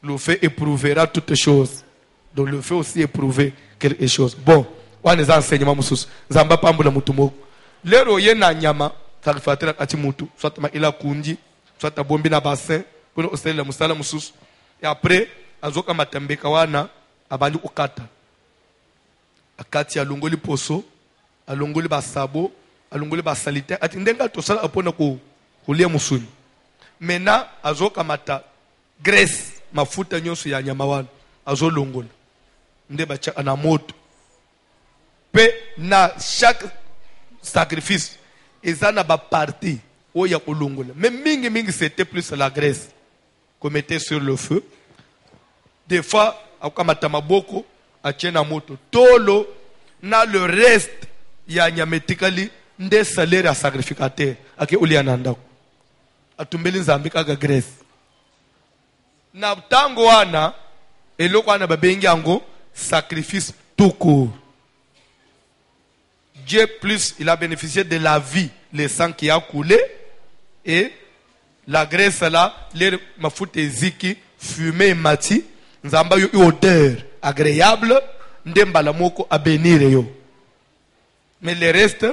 Le feu éprouvera toutes choses. Donc le feu aussi éprouver quelque chose. Bon, on a des enseignements musus. Zamba pambula mutumo. Lero yena nyama, sacrificateur ati mutu, soit ma ila kundi, soit ta bombi na bassin, pour le musala musus. Et après, azoka matambeka wana abali ukata akati alongoli poso alongoli basabo alongoli basalite ati ndenga tosala apona ko kulia musuni mena azoka mata graisse mafuta nyonso ya nyama wana azolongola nde bacha na moto pe na chaque sacrifice ezana ba partie oya kolongola mais mingi c'était plus la graisse qu'on mettait sur le feu. Des fois akamata maboko atie na moto tolo na le reste ya nyametikali nde salaire ya sacrificateur ake ulia nandako atumbeli nzambe kaka graisse na tango wana eloko wana babengi yango sacrifice tout court. Dieu plus il a bénéficié de la vie, le sang qui a coulé et la graisse là, les mafuta eziki, fumée mati, nzamba yo odeur agréable, ndembala moko a bénir yo. Mais le reste,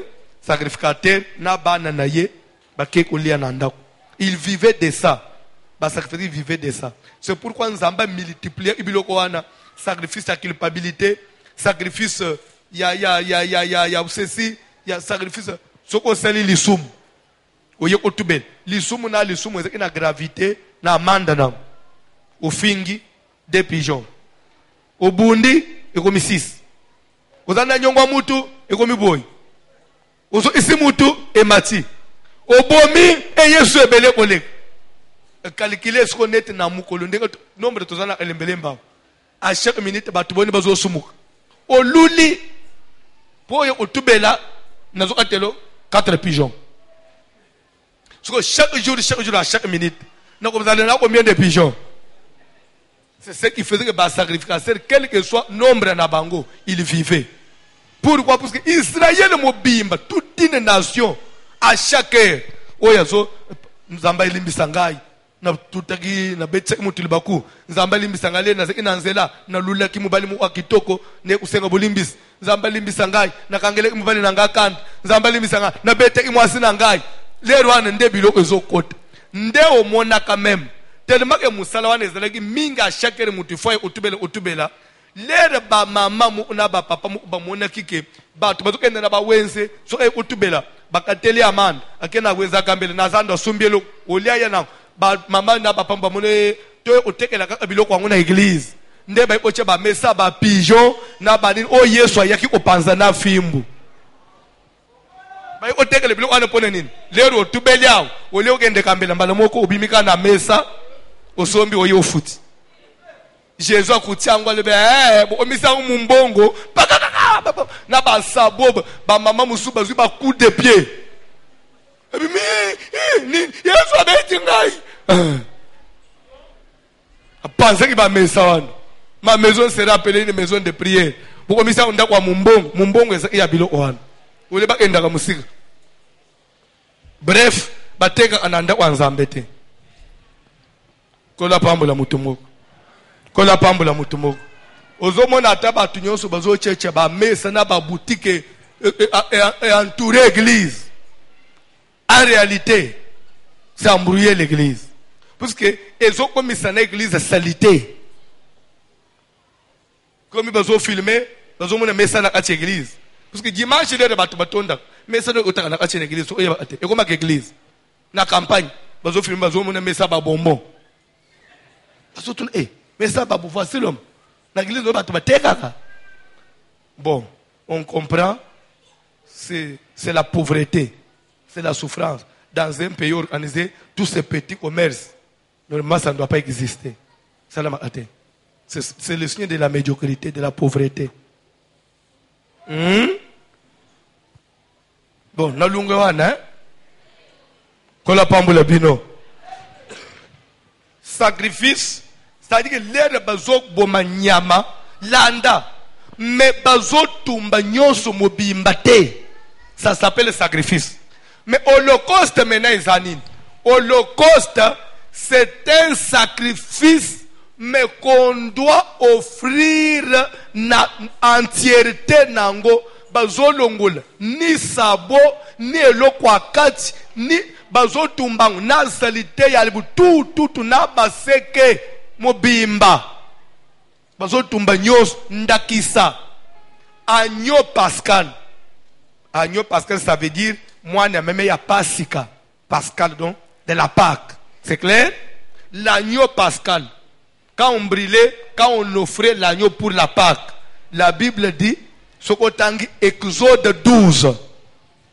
sacrificateur na bana na ye, bake kolia na ndako. Il vivait de ça. Ba sacrificateur vivait de ça. C'est pourquoi nzamba multiplier ibiloko wana, sacrifice à culpabilité, sacrifice ya ceci, ya sacrifice soko seli lisum. Oye kotubel lisumu na lisumu ezaki na gravité na amanda na ofingi des pigeons obundi ekomi 6 ozana nyongwa mutu ekomi boy ozo isi mutu emati obomi e Yesu ebele koleka calculer ce qu'on est na mukolo ndenge nombre tozana elembele mba à chaque minute batu boni bazo sumuka oluli po yo otubela nazo katelo 4 pigeons. Chaque jour, à chaque minute, nous avons combien de pigeons? C'est ce qui faisait que le sacrificateur, quel que soit le nombre de bango, il vivait. Pourquoi? Parce que Israël mobimba, toute une nation, à chaque heure, nous avons limbisangai, na tutaki na betse mutilibaku, nous avons limbisangai na zinanzela, na lula kimubali mu akitoko, ne usenga bolimbis, nous avons limbisangai, na kangele kimubali na ngakand, nous avons limbisangai, na bete kimwasi na ngai. Les rois n'ont biloko ezokota nde omona quand même tellement que musala wana ezalaki minga chaque mutu foi otubela lere ba mama mu na ba papa mu ba mona kike ba to bazokenda na ba wense so otubela bakateli amanda akena wenza kambele na zando sumbielo olia yana ba mama na papa ba mone to otekela ka biloko wangu na église nde ba ikoche ba mesa ba pigeon na ba nini o Yesu ayaki kopanza na fimbu. O take le biloko anapona nini lero otubeli awo ole ogende kambela mbala moko obimika na mesa osombi oyo futi Jésus akutiangwa lebe omisa mumbongo na ba sabo ba mama musuba zwi ba coup de pied ni Yesu abeti ngai apanze ki ba mesa wana ma maison sera appelée une maison de prière pour omisa ndako wa mumbongo eza ya biloko wana ole ba endaka musika. Bref, bateka ananda kwa nzambe te. Kola pambola mutu moko. Kola pambola mutu moko. Ozomona ata batu nyonso bazo cheche ba mesa na ba boutique et entourer l'église. En réalité, c'est embrouiller l'église. Parce que ezo komisa na église salité. Comme bazo filmer, bazo mona mesa na kati église. Parce que dimanche il y a des batonda mais ça ne otaka na kati l'église so yeba ate ekoma ke église na campagne bazo filmer bazo mona mesa ba bonbon bazo tuna mesa ba voici l'homme na église no bato bateka. Bon, on comprend, c'est la pauvreté, c'est la souffrance dans un pays organisé. Tous ces petits commerces normalement ça ne doit pas exister. C'est le signe de la médiocrité, de la pauvreté. Bon, na lunga wana kola pambola bino sacrifice, c'est-à-dire que l'air bazok boma nyama landa mais bazok tumba nyonso mobimba te, ça s'appelle sacrifice. Mais holocauste maintenant izanine, holocauste c'est un sacrifice mais qu'on doit offrir na entièreté nango. Bazolongola ni sabo ni eloko akati ni bazotumbango na salite ya libu tout na baseke mobimba bazotumba nyos ndakisa. Agneau pascal. Agneau pascal, ça veut dire moi n'a même ya pasika. Pascal donc de la Pâque. C'est clair? L'agneau pascal. Quand on brûlait, quand on offrait l'agneau pour la Pâque, la Bible dit Sokotangi Exode 12.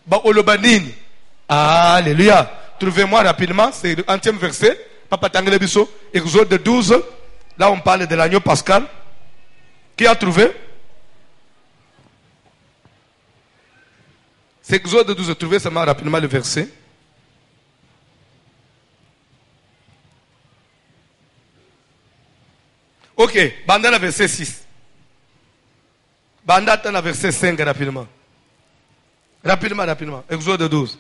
Ba olobanini. Alléluia. Trouvez-moi rapidement, c'est le 1e verset. Papa Tangle Bisso, Exode 12. Là, on parle de l'agneau pascal. Qui a trouvé? C'est Exode 12. Trouvez seulement rapidement le verset. Ok, Banda la verset 6. Banda la verset 5 rapidement. Rapidement. Exode 12.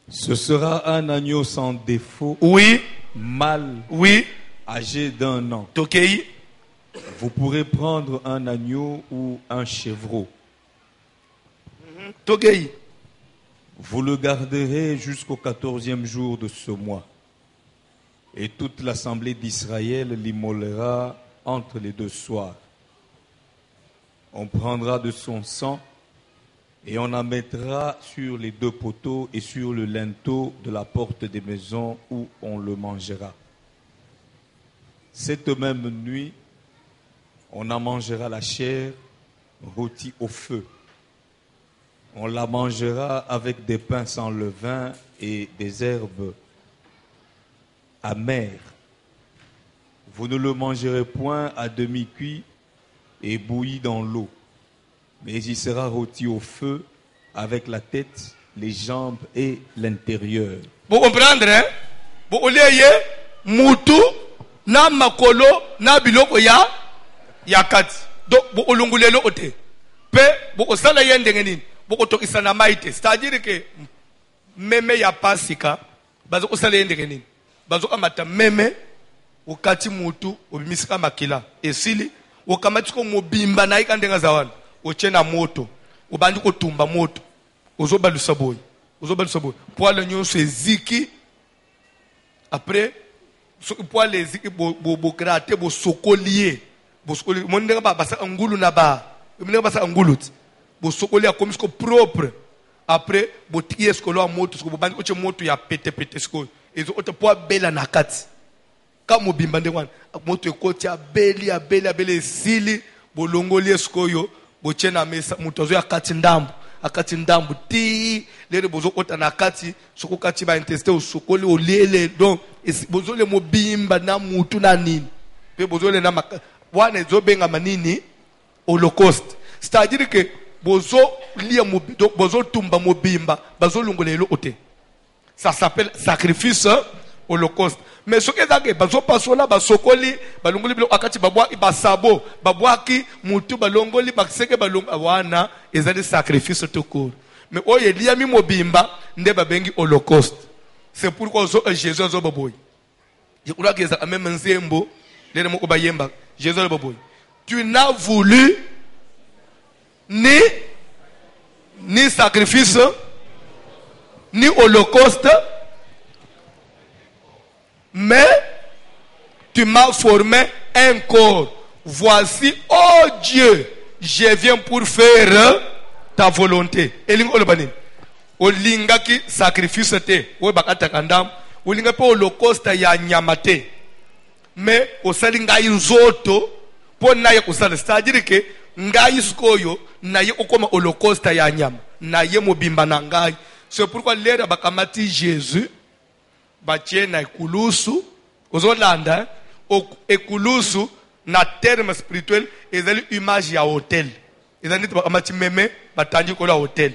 Ce sera un agneau sans défaut, Oui, mâle, oui. âgé d'1 an. Tokei. Vous pourrez prendre un agneau ou un chevreau. Tokei. Vous le garderez jusqu'au 14e jour de ce mois. Et toute l'assemblée d'Israël l'immolera entre les 2 soirs. On prendra de son sang et on en mettra sur les 2 poteaux et sur le linteau de la porte des maisons où on le mangera. Cette même nuit, on en mangera la chair rôtie au feu. On la mangera avec des pains sans levain et des herbes amères. Vous ne le mangerez point à demi-cuit et bouilli dans l'eau, mais il sera rôti au feu avec la tête, les jambes et l'intérieur. Vous comprenez, hein? Vous oleye mutu na makolo na biloko ya kati. Donc vous olungulelo ote. Pe vous osala yendenge nini? Vous otokisa na maite. C'est-à-dire que meme ya pasika bazo osala yendenge nini? Bazo amata meme ukati mutu obimisika makila. Esili ukamati ko mobimba na ikandenga zawana. Ochena moto. Ubandi ko tumba moto. Ozobalusa boy. Pour le nyonso eziki. Après pour les eziki bo gratter bo sokolier. Bo sokolier. Mondega ba basa angulu na ba. Mondega basa angulu. Bo sokolier comme ce propre. Après bo tier skolo a moto sko bo bandi ko che moto ya pete sko. Ezo ota pour bela na kati. Kama mobimba ndengwana moto ekoti ya beli sili bo longolier sko yo bo chena mesa moto zo ya kati ndambu ti lere bozo kota na kati soko kati ba intestin usokoli olele donc bozo le mobimba na mutu na nini pe bozo le na wana ezo benga manini holocauste, c'est-à-dire que bozo lia donc bozo tumba mobimba bazo longolelo ote, ça s'appelle sacrifice holocauste. Mais ce que zake bazo pasola basokoli balongoli bilo akati babwa basabo babwaki mutu balongoli bakiseke balonga wana ezali sacrifice tout court. Mais oye liya mi mobimba nde babengi holocauste. C'est pourquoi Jésus zo baboy. Je crois que ça même nzembo les moko bayemba Jésus baboy. Tu n'as voulu ni sacrifice ni holocauste, mais tu m'as formé un corps. Voici, oh Dieu, je viens pour faire ta volonté. Elingo olobani. Olinga ki sacrifice te. O bakata kandam. Olinga pe holocauste ya nyamate. Mais osali ngai nzoto po naye kusala. C'est-à-dire que ngai skoyo naye okoma holocauste ya nyama. Naye mobimba na ngai. C'est pourquoi l'ère bakamati Jésus batie na ekulusu ozolanda ekulusu na terme spirituel ezali image ya hotel ezali to bakamati meme batangi ko la hotel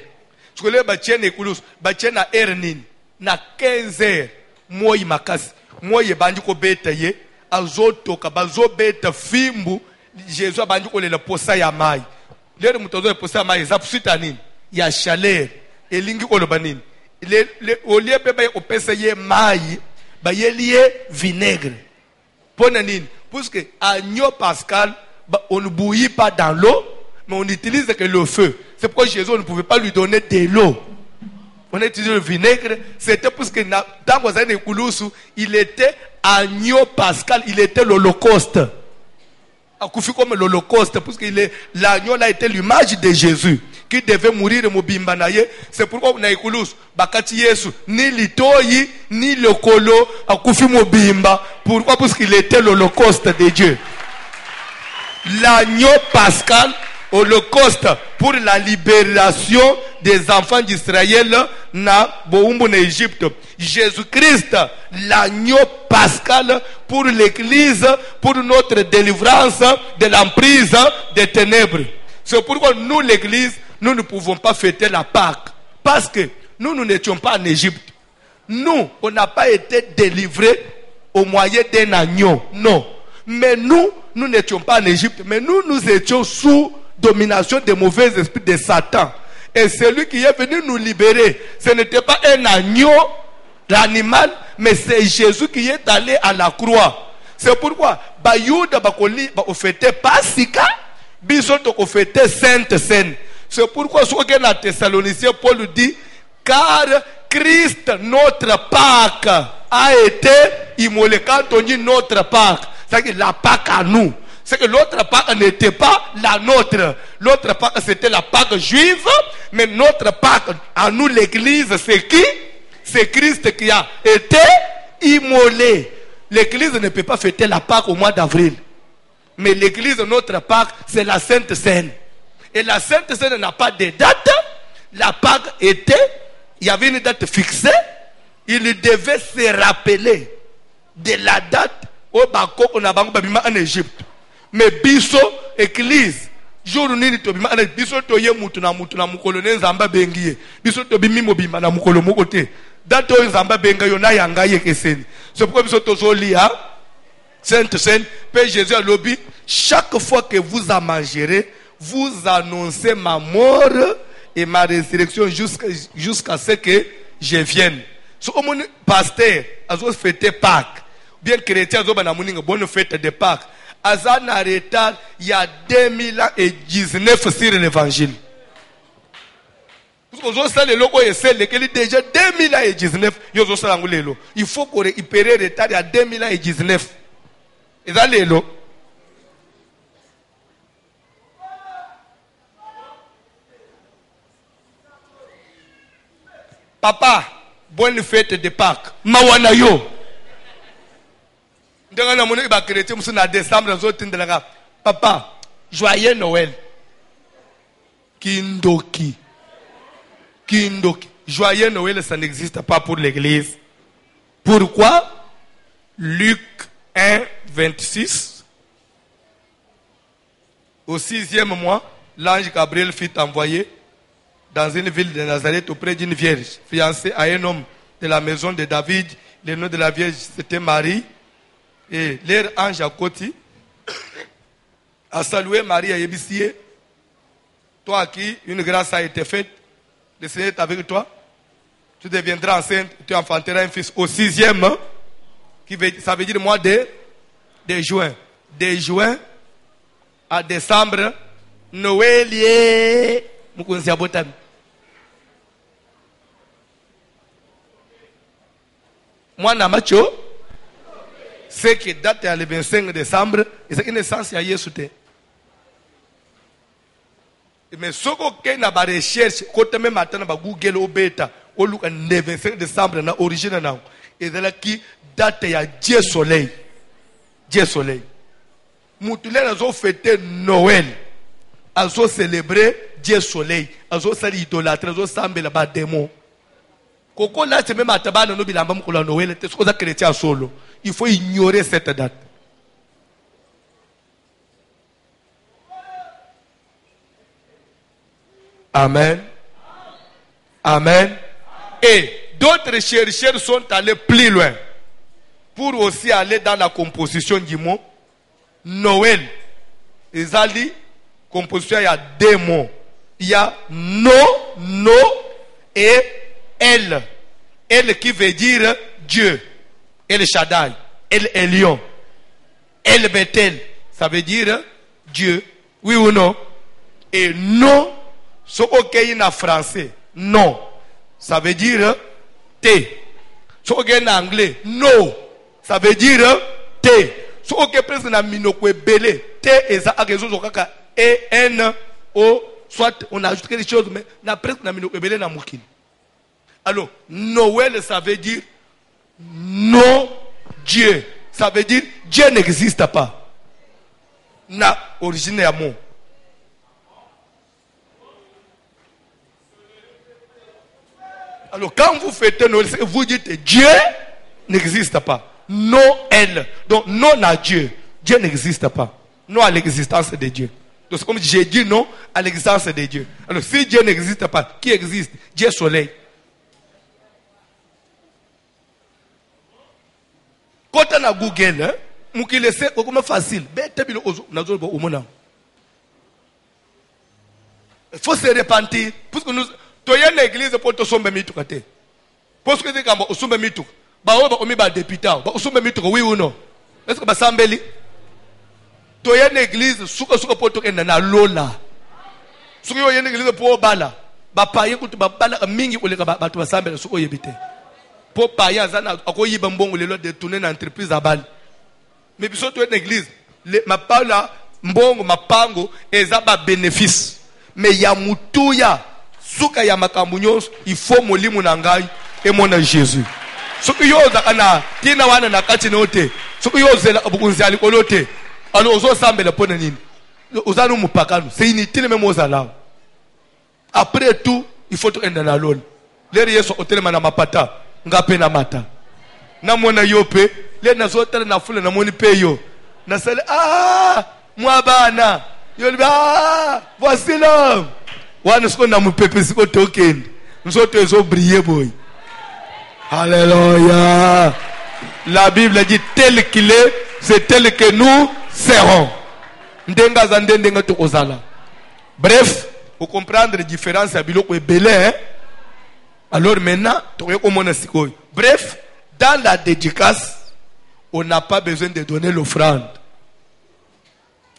sikole batie na ekulusu batie na nini na 15 heures moi makasi moi bandi ko beta ye azotoka bazobeta fimbu Jésus abandi ko lela posa ya mai lero mutozo posa ya mai za pusita nini ya chaleur elingi ko loba nini le olie pe ba opesa ye mai ba ye lié vinaigre pona nini parce que agneau pascal on ne bouillit pas dans l'eau mais on utilise que le feu. C'est pourquoi Jésus ne pouvait pas lui donner de l'eau. On a utilisé le vinaigre, c'était parce que dans il était agneau pascal, il était l'Holocauste. Akufi comme l'Holocauste, parce que l'agneau là était l'image de Jésus, qui devait mourir mobimba naye. C'est pourquoi on a écoulé bakati Yesu, ni litoyi, ni le kolo, akufi mobimba. Pourquoi? Parce qu'il était l'Holocauste de Dieu. L'agneau pascal, Holocauste, pour la libération des enfants d'Israël na Boumbo en Égypte. Jésus-Christ, l'agneau pascal pour l'église, pour notre délivrance de l'emprise des ténèbres. C'est pourquoi nous, l'église, nous ne pouvons pas fêter la Pâque. Parce que nous n'étions pas en Égypte. Nous, on n'a pas été délivrés au moyen d'un agneau. Non. Mais nous n'étions pas en Égypte. Mais nous étions sous domination des mauvais esprits de Satan. Et celui qui est venu nous libérer, ce n'était pas un agneau, l'animal, mais c'est Jésus qui est allé à la croix. C'est pourquoi, Bayouda Bakoli, on fêtait Pasika, Bisoto, on fêtait Sainte Seine. C'est pourquoi, ce qu'on a Thessaloniciens, Paul dit, car Christ, notre Pâque, a été immolé. Quand on dit notre Pâque, c'est la Pâque à nous. C'est que l'autre Pâque n'était pas la nôtre. L'autre Pâque, c'était la Pâque juive. Mais notre Pâque, à nous l'église, c'est qui? C'est Christ qui a été immolé. L'église ne peut pas fêter la Pâque au mois d'avril. Mais l'église, notre Pâque, c'est la Sainte Seine. Et la Sainte Seine n'a pas de date. La Pâque était, il y avait une date fixée. Il devait se rappeler de la date au Bako qu'on a en Égypte. Mais biso église jour nini to bima biso to ye mutu na mukolo ne nzamba bengiye biso to bimi mobimba na mukolo mokote dato nzamba benga yona yanga ye keseni. C'est pourquoi biso to zolia Sainte Seine Père Jésus a lobby, chaque fois que vous en mangerez, vous annoncez ma mort et ma résurrection jusqu'à ce que je vienne. So mon pasteur azo fêter Pâques, bien chrétien azo bana muninga bonne fête de Pâques. Azan a retard, il y a 2019 sur l'évangile. Parce que ça, le logo est celle qui est déjà 2019. Il faut qu'on récupère le retard, il y a 2019. Et ça, le logo. Papa, bonne fête de Pâques. Mawana yo. Papa, joyeux Noël. Kindoki. Joyeux Noël, ça n'existe pas pour l'église. Pourquoi? Luc 1, 26. Au 6e mois, l'ange Gabriel fut envoyé dans une ville de Nazareth auprès d'une vierge, fiancée à un homme de la maison de David. Le nom de la vierge, c'était Marie. Et leur ange à côté a salué Marie à Yébissie. Toi à qui une grâce a été faite, le Seigneur est avec toi. Tu deviendras enceinte, tu enfanteras un fils au 6e, ça veut dire mois de juin. De juin à décembre, Noël est Mukunzi Abotami. Moi, Namacho. C'est que date le 25 décembre, et c'est une naissance à Yesu. Mais ce qu'on a une recherche, quand même matin, Google au bêta, au look le 25 décembre, na origine na, et de là qui date à Dieu soleil. Dieu soleil. Moutulé a fêté Noël, a célébré Dieu soleil, a sali idolâtre, a sambe la bas démon. Koko là c'est même à tabac no bilamba mukula Noël, c'est ce qu'on a chrétien solo. Il faut ignorer cette date. Amen. Amen. Et d'autres chercheurs sont allés plus loin pour aussi aller dans la composition du mot Noël. Ils ont dit, composition, il y a deux mots. Il y a no et elle. Elle qui veut dire Dieu. El Shaddai, El Elion, El Bethel, ça veut dire Dieu, oui ou non? Et non, ce qu'on a en français, non, ça veut dire T. Ce qu'on a en anglais, no, ça veut dire T. Ce qui est presque na minoko belé. T et ça a raison sur kaka E N O. Soit on ajoute quelque chose, mais na presque na minoko belé na mukini. Alors Noël ça veut dire non Dieu. Ça veut dire Dieu n'existe pas. Na origine à mon. Alors quand vous faites Noël, vous dites Dieu n'existe pas. Noël. Donc non à Dieu. Dieu n'existe pas. Non à l'existence de Dieu. Donc c'est comme j'ai dit non à l'existence de Dieu. Alors si Dieu n'existe pas, qui existe? Dieu soleil. Quand on a Google, mukile c'est comment facile. Il faut se repentir. Parce que nous, tu as une église pour te sommer mitou kate. Parce que tu as un sommer mitou. Ba o ba omi ba député. Ba sommer mitou oui ou non? Est-ce que ba sambeli? Tu as une église suka pour te na lola. Suka yo une église pour bala. Ba paye kutu ba bala mingi oleka ba tu ba sambeli suko yebite. Pour payer zana akoyi bambongo lelo de tourner dans entreprise à balle. Mais biso tu es une église, ma pala mbongo mapango ezaba bénéfice. Mais ya mutuya suka ya makambo nyonso il faut molimo na ngai et mona Jésus. Soki yo zakana tina wana na kati note. Soki yo zela obukunzali kolote. Alors ozo sambela pona nini? Ozanu mupakano, c'est inutile même ozala. Après tout, il faut être dans la lone. Les yeso otelema na mapata. Ngape na mata na mona yope le na zotela na fula na moni peyo na sale mwa bana yo voici l'homme wana siko na mupepe siko token nzoto ezo briller boy. Alléluia. La Bible dit tel qu'il est, c'est tel que nous serons. Ndenga za ndenga tokozala. Bref, pour comprendre la différence ya biloko ebele. Alors maintenant, bref, dans la dédicace, on n'a pas besoin de donner l'offrande.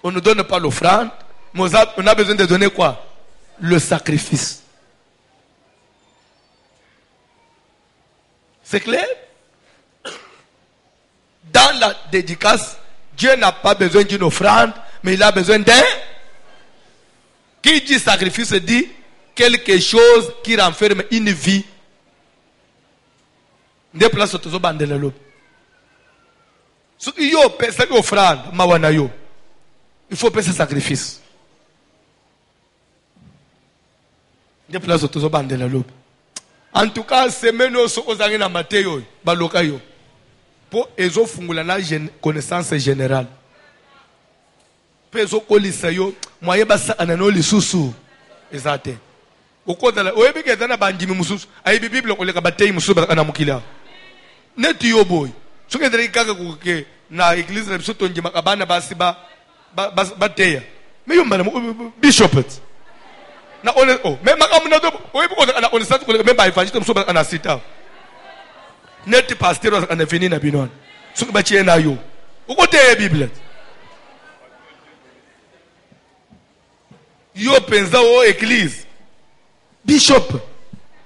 On ne donne pas l'offrande, mais on a besoin de donner quoi? Le sacrifice. C'est clair? Dans la dédicace, Dieu n'a pas besoin d'une offrande, mais il a besoin d'un. Qui dit sacrifice dit quelque chose qui renferme une vie. Des places où tu as bandé le lobe. Si tu as une offrande, il faut payer ce sacrifice. Des places où tu as bandé le lobe. En tout cas, c'est maintenant ce que vous avez dans Matthieu, Balokayo. Pour les autres, connaissance générale. Pour les autres, moi, je suis exact. Ukodala oyebi kezana bandimi mususu ayibi bible koleka batei mususu bakana mukila netu yo boy soke ndere kaka kuke na église na bisoto njima kabana basi bateya meyo mbala bishop na one même makamuna do oyebi ko na one satu koleka même ba evangeliste mususu bakana sita netu pasteur bakana veni na binon soke bachie na yo ukoteya bible yo penza o église bishop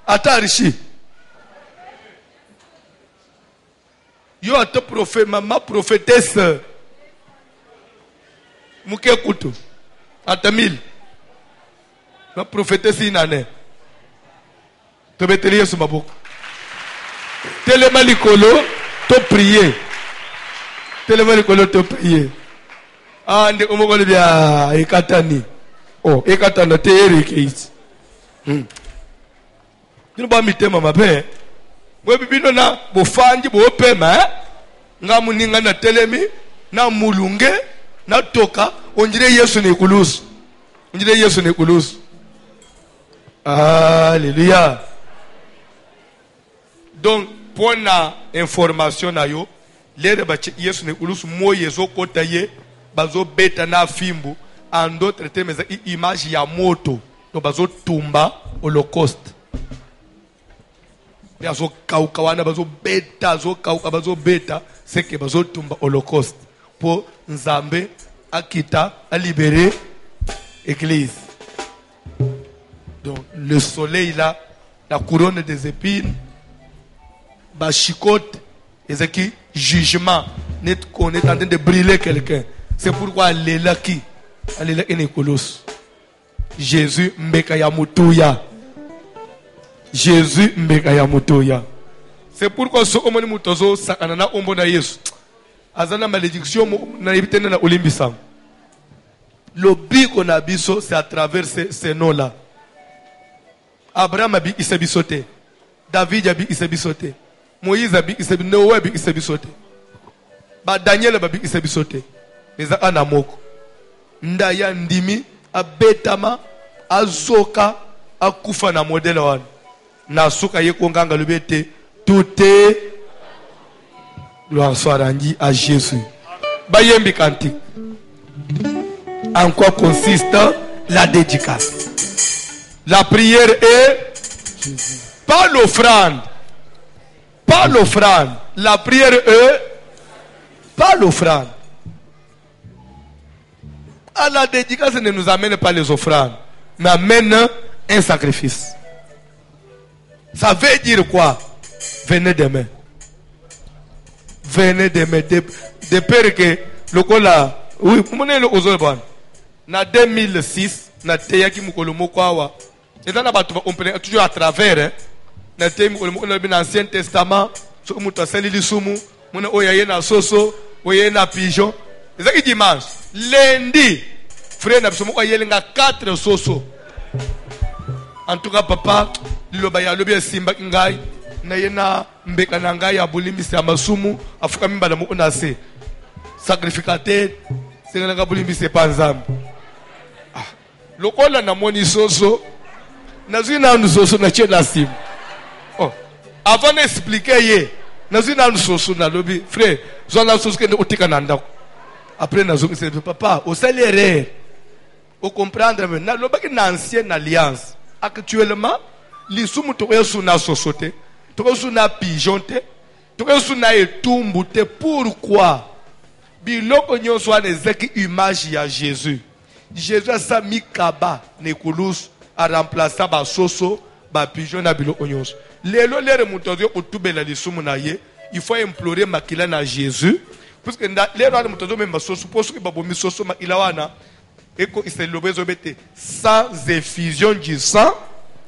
atarishi yo ata prophète mama prophétesse mukekutu atamil ma prophétesse inane to beteli yesu maboko telema likolo to prier telema likolo to prier ande omokole bia ekatani ekatana te erikeiti Nous ba mitema mabe. Mwe bibino na bofanji bopema nga muninga na telemi na mulunge na toka onjire Yesu ne kulusu. Onjire Yesu ne kulusu. Alléluia. Donc pour na information na yo lere ba Yesu ne kulusu moye zo kotaye bazo beta na fimbu en d'autres termes image ya moto. Donc bazo tumba holocauste. Bazo kaukawana bazo beta zo kauka bazo beta c'est que bazo tumba holocauste pour Nzambe akita a libérer église. Donc le soleil là, la couronne des épines, bashikote ezaki jugement, on est en train de brûler quelqu'un. C'est pourquoi Léla qui Léla est Nicolos. Jésus mbekaya mutuya. Jésus mbekaya mutuya. C'est pourquoi ce omoni mutozo sakanana ombo na Yesu. Azana malédiction na ibitene na olimbisam. Le but qu'on a biso, c'est à travers ces noms-là. Abraham a bi isabisote. David a bi isabisote. Moïse a bi isabisote. Noé a bi isabisote. Daniel a bi isabisote. Mais a namoko. Ndaya ndimi, a betama, a zoka, a kufa na modèle wan. Na suka ye konganga lubete. Tout est gloire soit rendue à Jésus. Bayembi kanti. En quoi consiste la dédicace? La prière est pas l'offrande. Pas l'offrande. La prière est pas l'offrande. À la dédicace ne nous amène pas les offrandes, mais amène un sacrifice. Ça veut dire quoi? Venez demain. Venez demain. De peur que le cola. Oui, vous le ozolban. Na 2006, na teyaki mukolo mokwawa. Et dans la batu on peut toujours à travers na teyaki mukolo mokolo dans l'Ancien Testament, so muto sali lisumu, mona oyaye na soso, oyaye na pigeon. Ezaki dimanche, lundi, frère na bisomo oyaye nga 4 soso. En tout cas papa, liloba ya lobi simba ngai na yena mbeka na ngai ya bulimbisi ya masumu afuka mimba na moko na se. Sacrificateur, c'est que la bulimbisi pas nzambe. Lokola na moni soso nazina nous soso na chela sim. Oh, avant d'expliquer ye nazina nous soso na lobi frère zona soso que otika na ndako. Après nazo c'est papa au salaire au comprendre na lobaki na ancienne alliance actuellement li sumu to yesu na sosote to yesu na pigeon te to yesu na etumbu te. Pourquoi biloko nyonso wana ezaki image ya Jésus. Jésus a sa mikaba nekulus a remplacé ba soso ba pigeon na bilo onyos. Lelo lere mutozo otubela lisumu na ye, il faut implorer makila na Jésus parce que lero ala mutozo memba soso poso ki babomi soso makila wana eko iselobezo bete sans effusion du sang,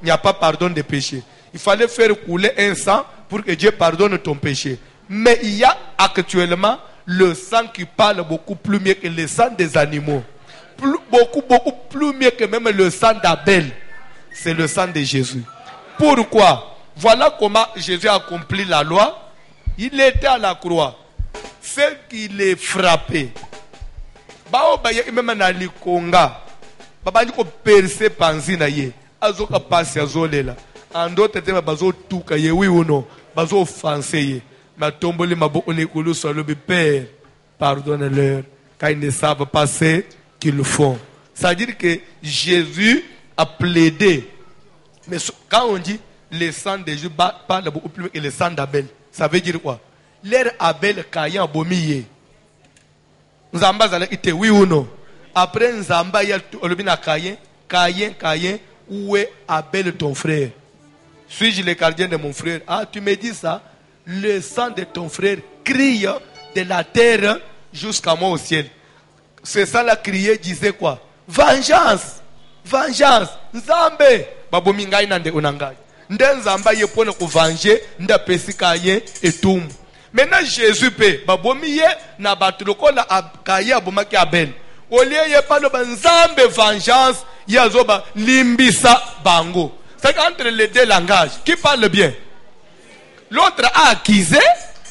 il n'y a pas pardon des péchés. Il fallait faire couler un sang pour que Dieu pardonne ton péché. Mais il y a actuellement le sang qui parle beaucoup plus mieux que le sang des animaux. Beaucoup plus mieux que même le sang d'Abel. C'est le sang de Jésus. Pourquoi? Voilà comment Jésus a accompli la loi. Il était à la croix. Ceux qui les frappaient, bao baye même na likonga baba ndiko percer panzi na ye azoka pasi azolela en d'autres termes bazo tuka ye oui ou non bazo offenser ye ma tomboli maboko nekulu so le père pardonne-leur car ils ne savent pas ce qu'ils font. Ça veut dire que Jésus a plaidé. Mais quand on dit le sang de Jésus parle beaucoup plus que le sang d'Abel, ça veut dire quoi? L'air Abel Kayan Bomiye. Nzamba zala ite oui ou non? Après Nzamba ya olobina Kayen, où est Abel ton frère? Suis-je le gardien de mon frère? Ah, tu me dis ça? Le sang de ton frère crie de la terre jusqu'à moi au ciel. C'est ça la criée disait quoi? Vengeance! Vengeance! Nzambe! Babomi ngai nande unangai. Nde Nzamba ye pone ko venger, nda pesi Kayen et tout. Maintenant Jésus paie. Babomi ye na batuloko la Kayen abomaki Abel. Olie ye pas le Nzambe vengeance, yazoba limbisa bango. C'est entre les deux langages. Qui parle bien? L'autre a accusé,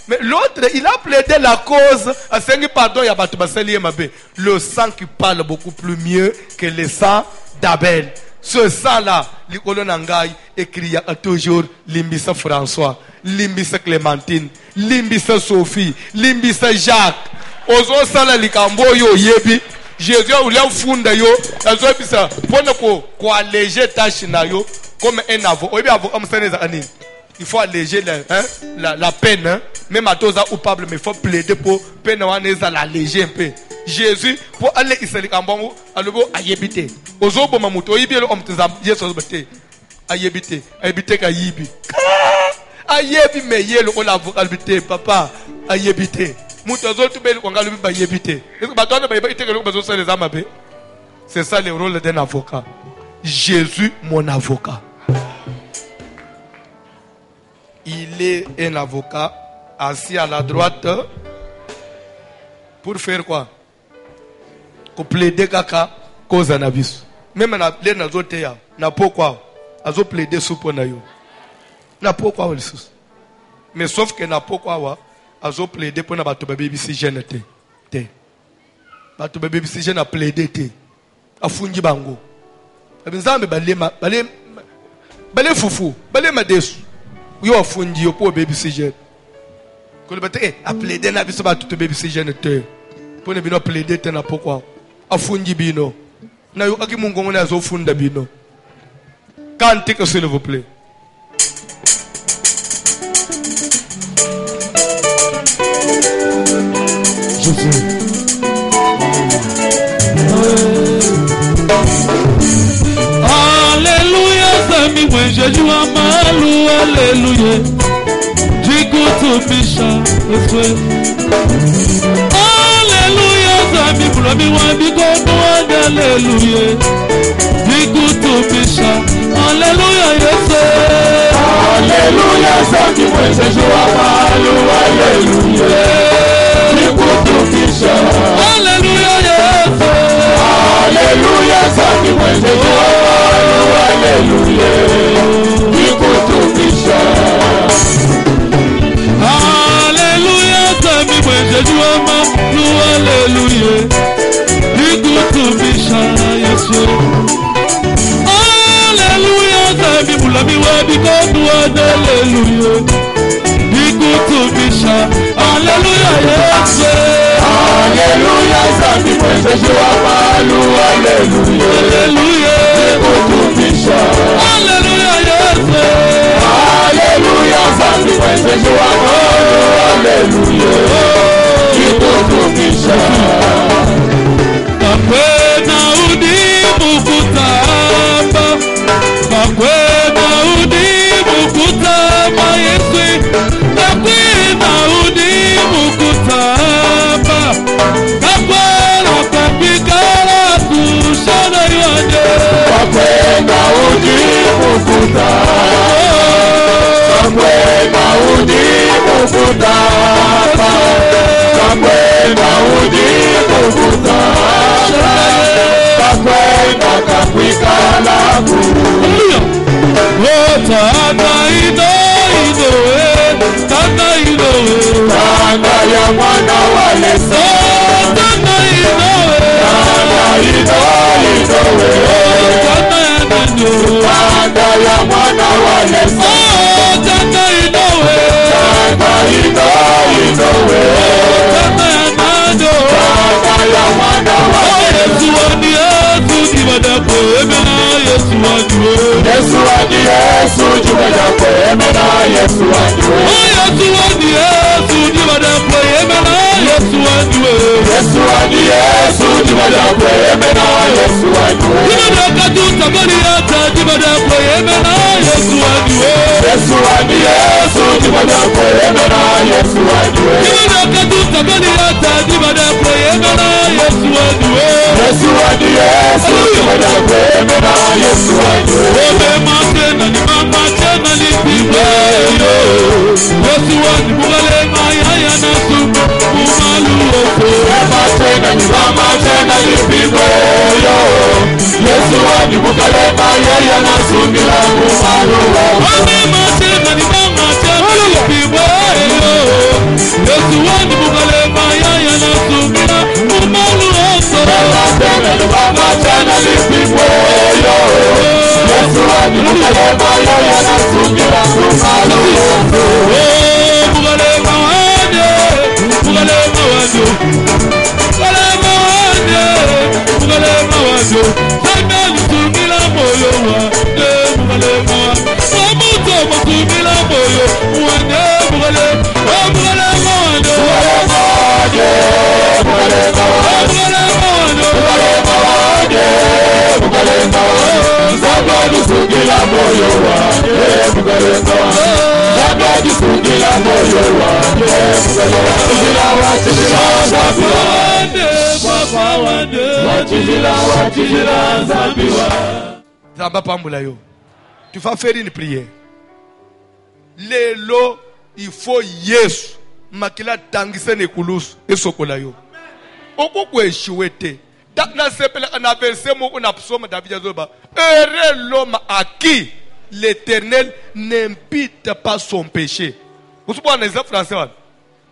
mais l'autre il a plaidé la cause. A sengi pardon ya batu baseli mabe. Le sang qui parle beaucoup plus mieux que le sang d'Abel. Ce sang-là, l'icône Nangai écrit toujours Limbisa François, Limbisa Clémentine, Limbisa Sophie, Limbisa Jacques. Ozo sala likambo yo yebi. Jésus ou l'a funda yo, azo bisa pona ko alléger tâche na yo comme un avocat. Obi avocat mseneza ani. Il faut alléger la peine, hein? Même à tous ou pas, mais il faut plaider pour peine à l'alléger un peu. Jésus, pour aller ici, alors ayébité. Ozobo mamuto, yibi le homme tezam, yeso bete, ayébité, ayébité ka yibi. ayebi meyelo on avocat bité papa ayebité muto azotu beli kwanga lubi ba yebité est-ce ba tona ba yebité que bazo ça les amabe c'est ça le rôle d'un avocat. Jésus mon avocat. Il est un avocat assis à la droite pour faire quoi? Pour plaider kaka cause anabis. Même na les nazoteya na pourquoi azo plaider sous pona yo. Na pourquoi o lisus. Mais sauf que na pourquoi wa azo plaider pour na bato ba BBC jeune te. Bato ba BBC jeune a plaider te. Afungi bango. Nzambe bale fufu, bale madesu. Yo afungi yo pour BBC jeune. Ko le bate a plaider na biso ba tout BBC jeune te. Pour ne bino plaider te na pourquoi afungi bino. Na yo aki mungongo na zo funda bino. Cantez s'il vous plaît. Jésus. Alléluia, Sami, moi Jésus amalou, alléluia. Jikutu bisha, eswe. Alléluia, Sami, blami wabiko no, alléluia. Jikutu bisha, alléluia, Yesu. Alléluia, Sami, moi Jésus amalou, alléluia. Jikutu bisha, alléluia, Yesu. Alléluia, Sami, moi Jésus amalou, alléluia. Jikutu bisha. Alléluia, Sami, moi Jésus amalou, alléluia. Jikutu bisha, Yesu. Alléluia, Sami, bulami wabiko no, alléluia. Jikutu bisha, alléluia, Yesu. Alléluia, Sami, moi Jésus amalou, alléluia. Alléluia, Jikutu bisha. alléluia, Yesu. Alléluia, Sami, moi Jésus amalou, alléluia. Jikutu bisha. Kakwena udi mukutamba, kakwena udi mukutamba, Yesu. Kakwena udi mukutamba, kakwena kakwikala kushana yande. Kakwena udi mukutamba, kakwena udi mukutamba, kakwena udi mukutamba, kakwena kakwikala kushana. Oh, tata ino tata ino. Tanga ya mwana wa Yesu. Tata ino. Tanga ino. Tata ino. Tanga ya mwana wa Yesu. Tata ino. Tanga ino. Tata ino. Tanga ya mwana wa Yesu. Yesu ani Yesu jibadapo emena Yesu ani. Yesu ani Yesu jibadapo emena Yesu ani. Yesu ani Yesu jibadapo emena Yesu ani. Yesu ani Yesu jibadapo emena Yesu ani. Jibadaka tu tabari ata jibadapo emena Yesu ani. Yesu ani Yesu jibadapo emena Yesu ani. Jibadaka tu tabari ata jibadapo emena Yesu ani. Yesu ani Yesu jibadapo emena Yesu ani. Ome matena ni mama tena ni pipe yo. Yesu ani mugale maya ya nasu kumalu oko. Ema tena ni mama tena ni pipe yo. Yesu ani mugale maya ya nasu kumalu oko. Ome matena ni mama tena ni pipe yo. Yesu ani mugale maya ya nasu kumalu oko. Ema tena ni mama tena ni pipe yo. Yesu ani mugale maya ya nasu kumalu oko. Oh, mugale mawade, mugale mawado, mugale mawade, mugale mawado. Sana lutumila moyo wa, mugale mawado. Samuto mutumila moyo wa, mugale, mugale mawado. Mugale mawade, mugale mawade, Mugale mawado, mugale mawade, mugale mawade. Sana lutumila moyo wa, mugale mawade. Sana Tu vas faire une prière. Lelo, il faut Yesu. Makila tangise ne kulus esokola yo. Oko ko eshiwete. Na sepela na verset mo na psaume David azoba. Heureux l'homme à qui l'Éternel n'impute pas son péché. Vous savez les français.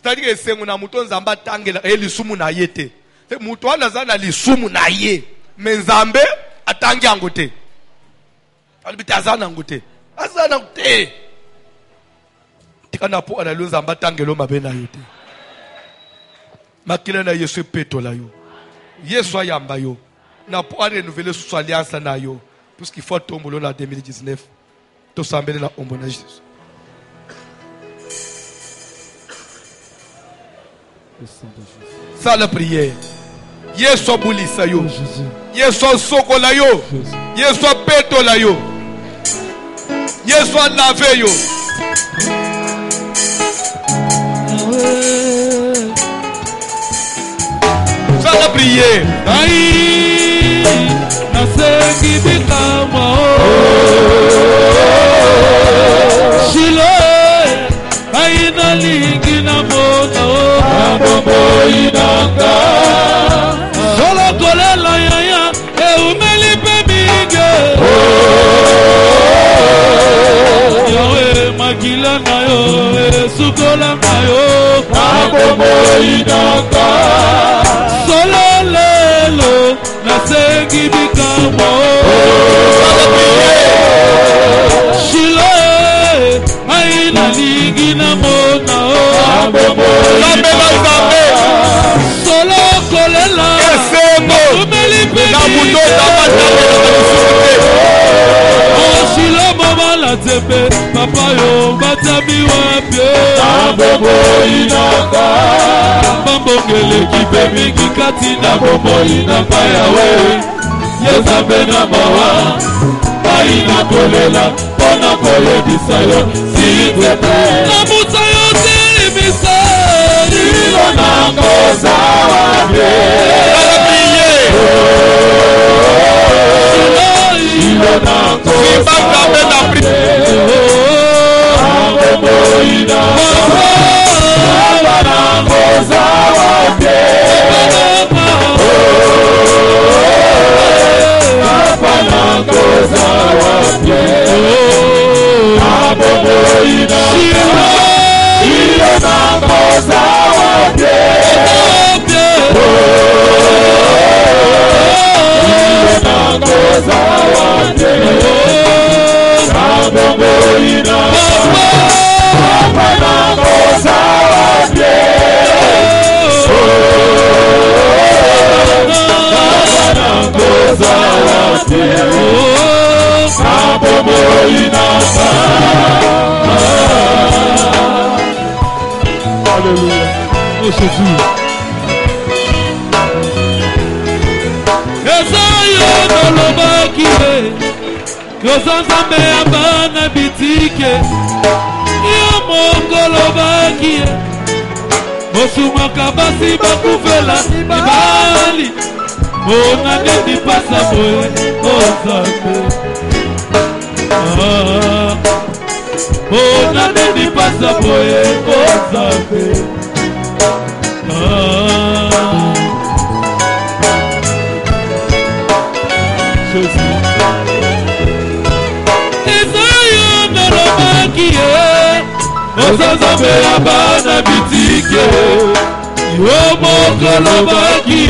C'est-à-dire que c'est mon mouton zamba tangela et lisumu na yete. C'est mouton na zana lisumu na ye. Mais nzambe atangi angote. Albita azana angote. Azana angote. Tikana po ana nzamba tangelo mabe na yote. Makila na Yesu peto la yo. Yesu ayamba yo. Na po renouveler sous alliance na yo. Puisqu'il faut tomber en 2019. Tout semble na ombona Jésus. Ça la prière. Yesu bulisa yo. Yesu sokola yo. Yesu peto la yo. Yesu lave yo. Ça la prière. Aïe, na sengi bikama Shilo, aïe na lingi na mona Abobo inanga Solo kolela yaya, e umeli pemige Yawe magila na yo, e sukola na yo Abobo inanga Solo lelo, na sengi bikama Shilo, aïe na lingi na mona Solo kolela Umeli pemi Shilo mama la tembe Papa yo batami wapye Abobo inaka Mambongele kipemi kikati na bobo inaka yawe Yezabe na mawa Aina kolela Pona kole disayo Sitepe Namuta yo terimisa Ilo na kosa wapye Ilo na kosa wapye Abobo inaka Ilo na kosa wapye Apana kosa wapye Abobo inaka Ilo na kosa wapye Ilo na kosa wapye Abobo inaka Apana kosa wapye Apana kosa wapye Abobo inaka Alléluia. Oh Jésus. Ezayo nolobaki Yozanzambe abana bitike Yo mongolobaki Mosumaka basi bakuvela Ibali Mona nini pasa boye Ozambe Mona nini pasa boye Ozambe Jésus Ezayo nolobaki Ozanzambe abana bitike Yo mokolobaki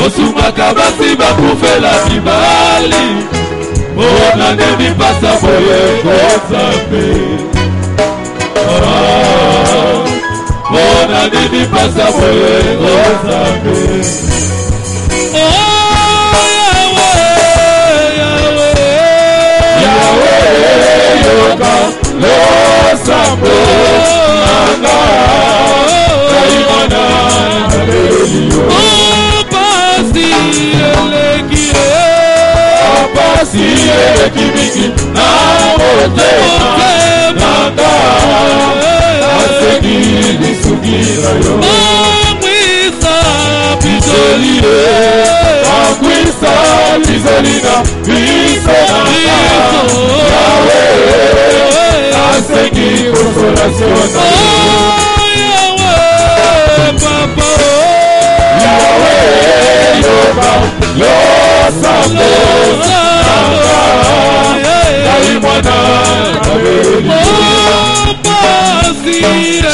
Osumaka basi bakufela bibali Mona nini pasa boye Ozambe Mona nini pasa boye Ozambe Yahweh yoka Ozambe Nanga Kaimana Hallelujah Pasi elekie Pasi elekimiki Namote Nanga Asegi Nisugira yo lié, Anguissa, Bisolina, Bisona, Yahweh, Aseki, consolation, Yahweh, Papa, Yahweh, Yoba, Losamo, Naimwana, Papa, Sira,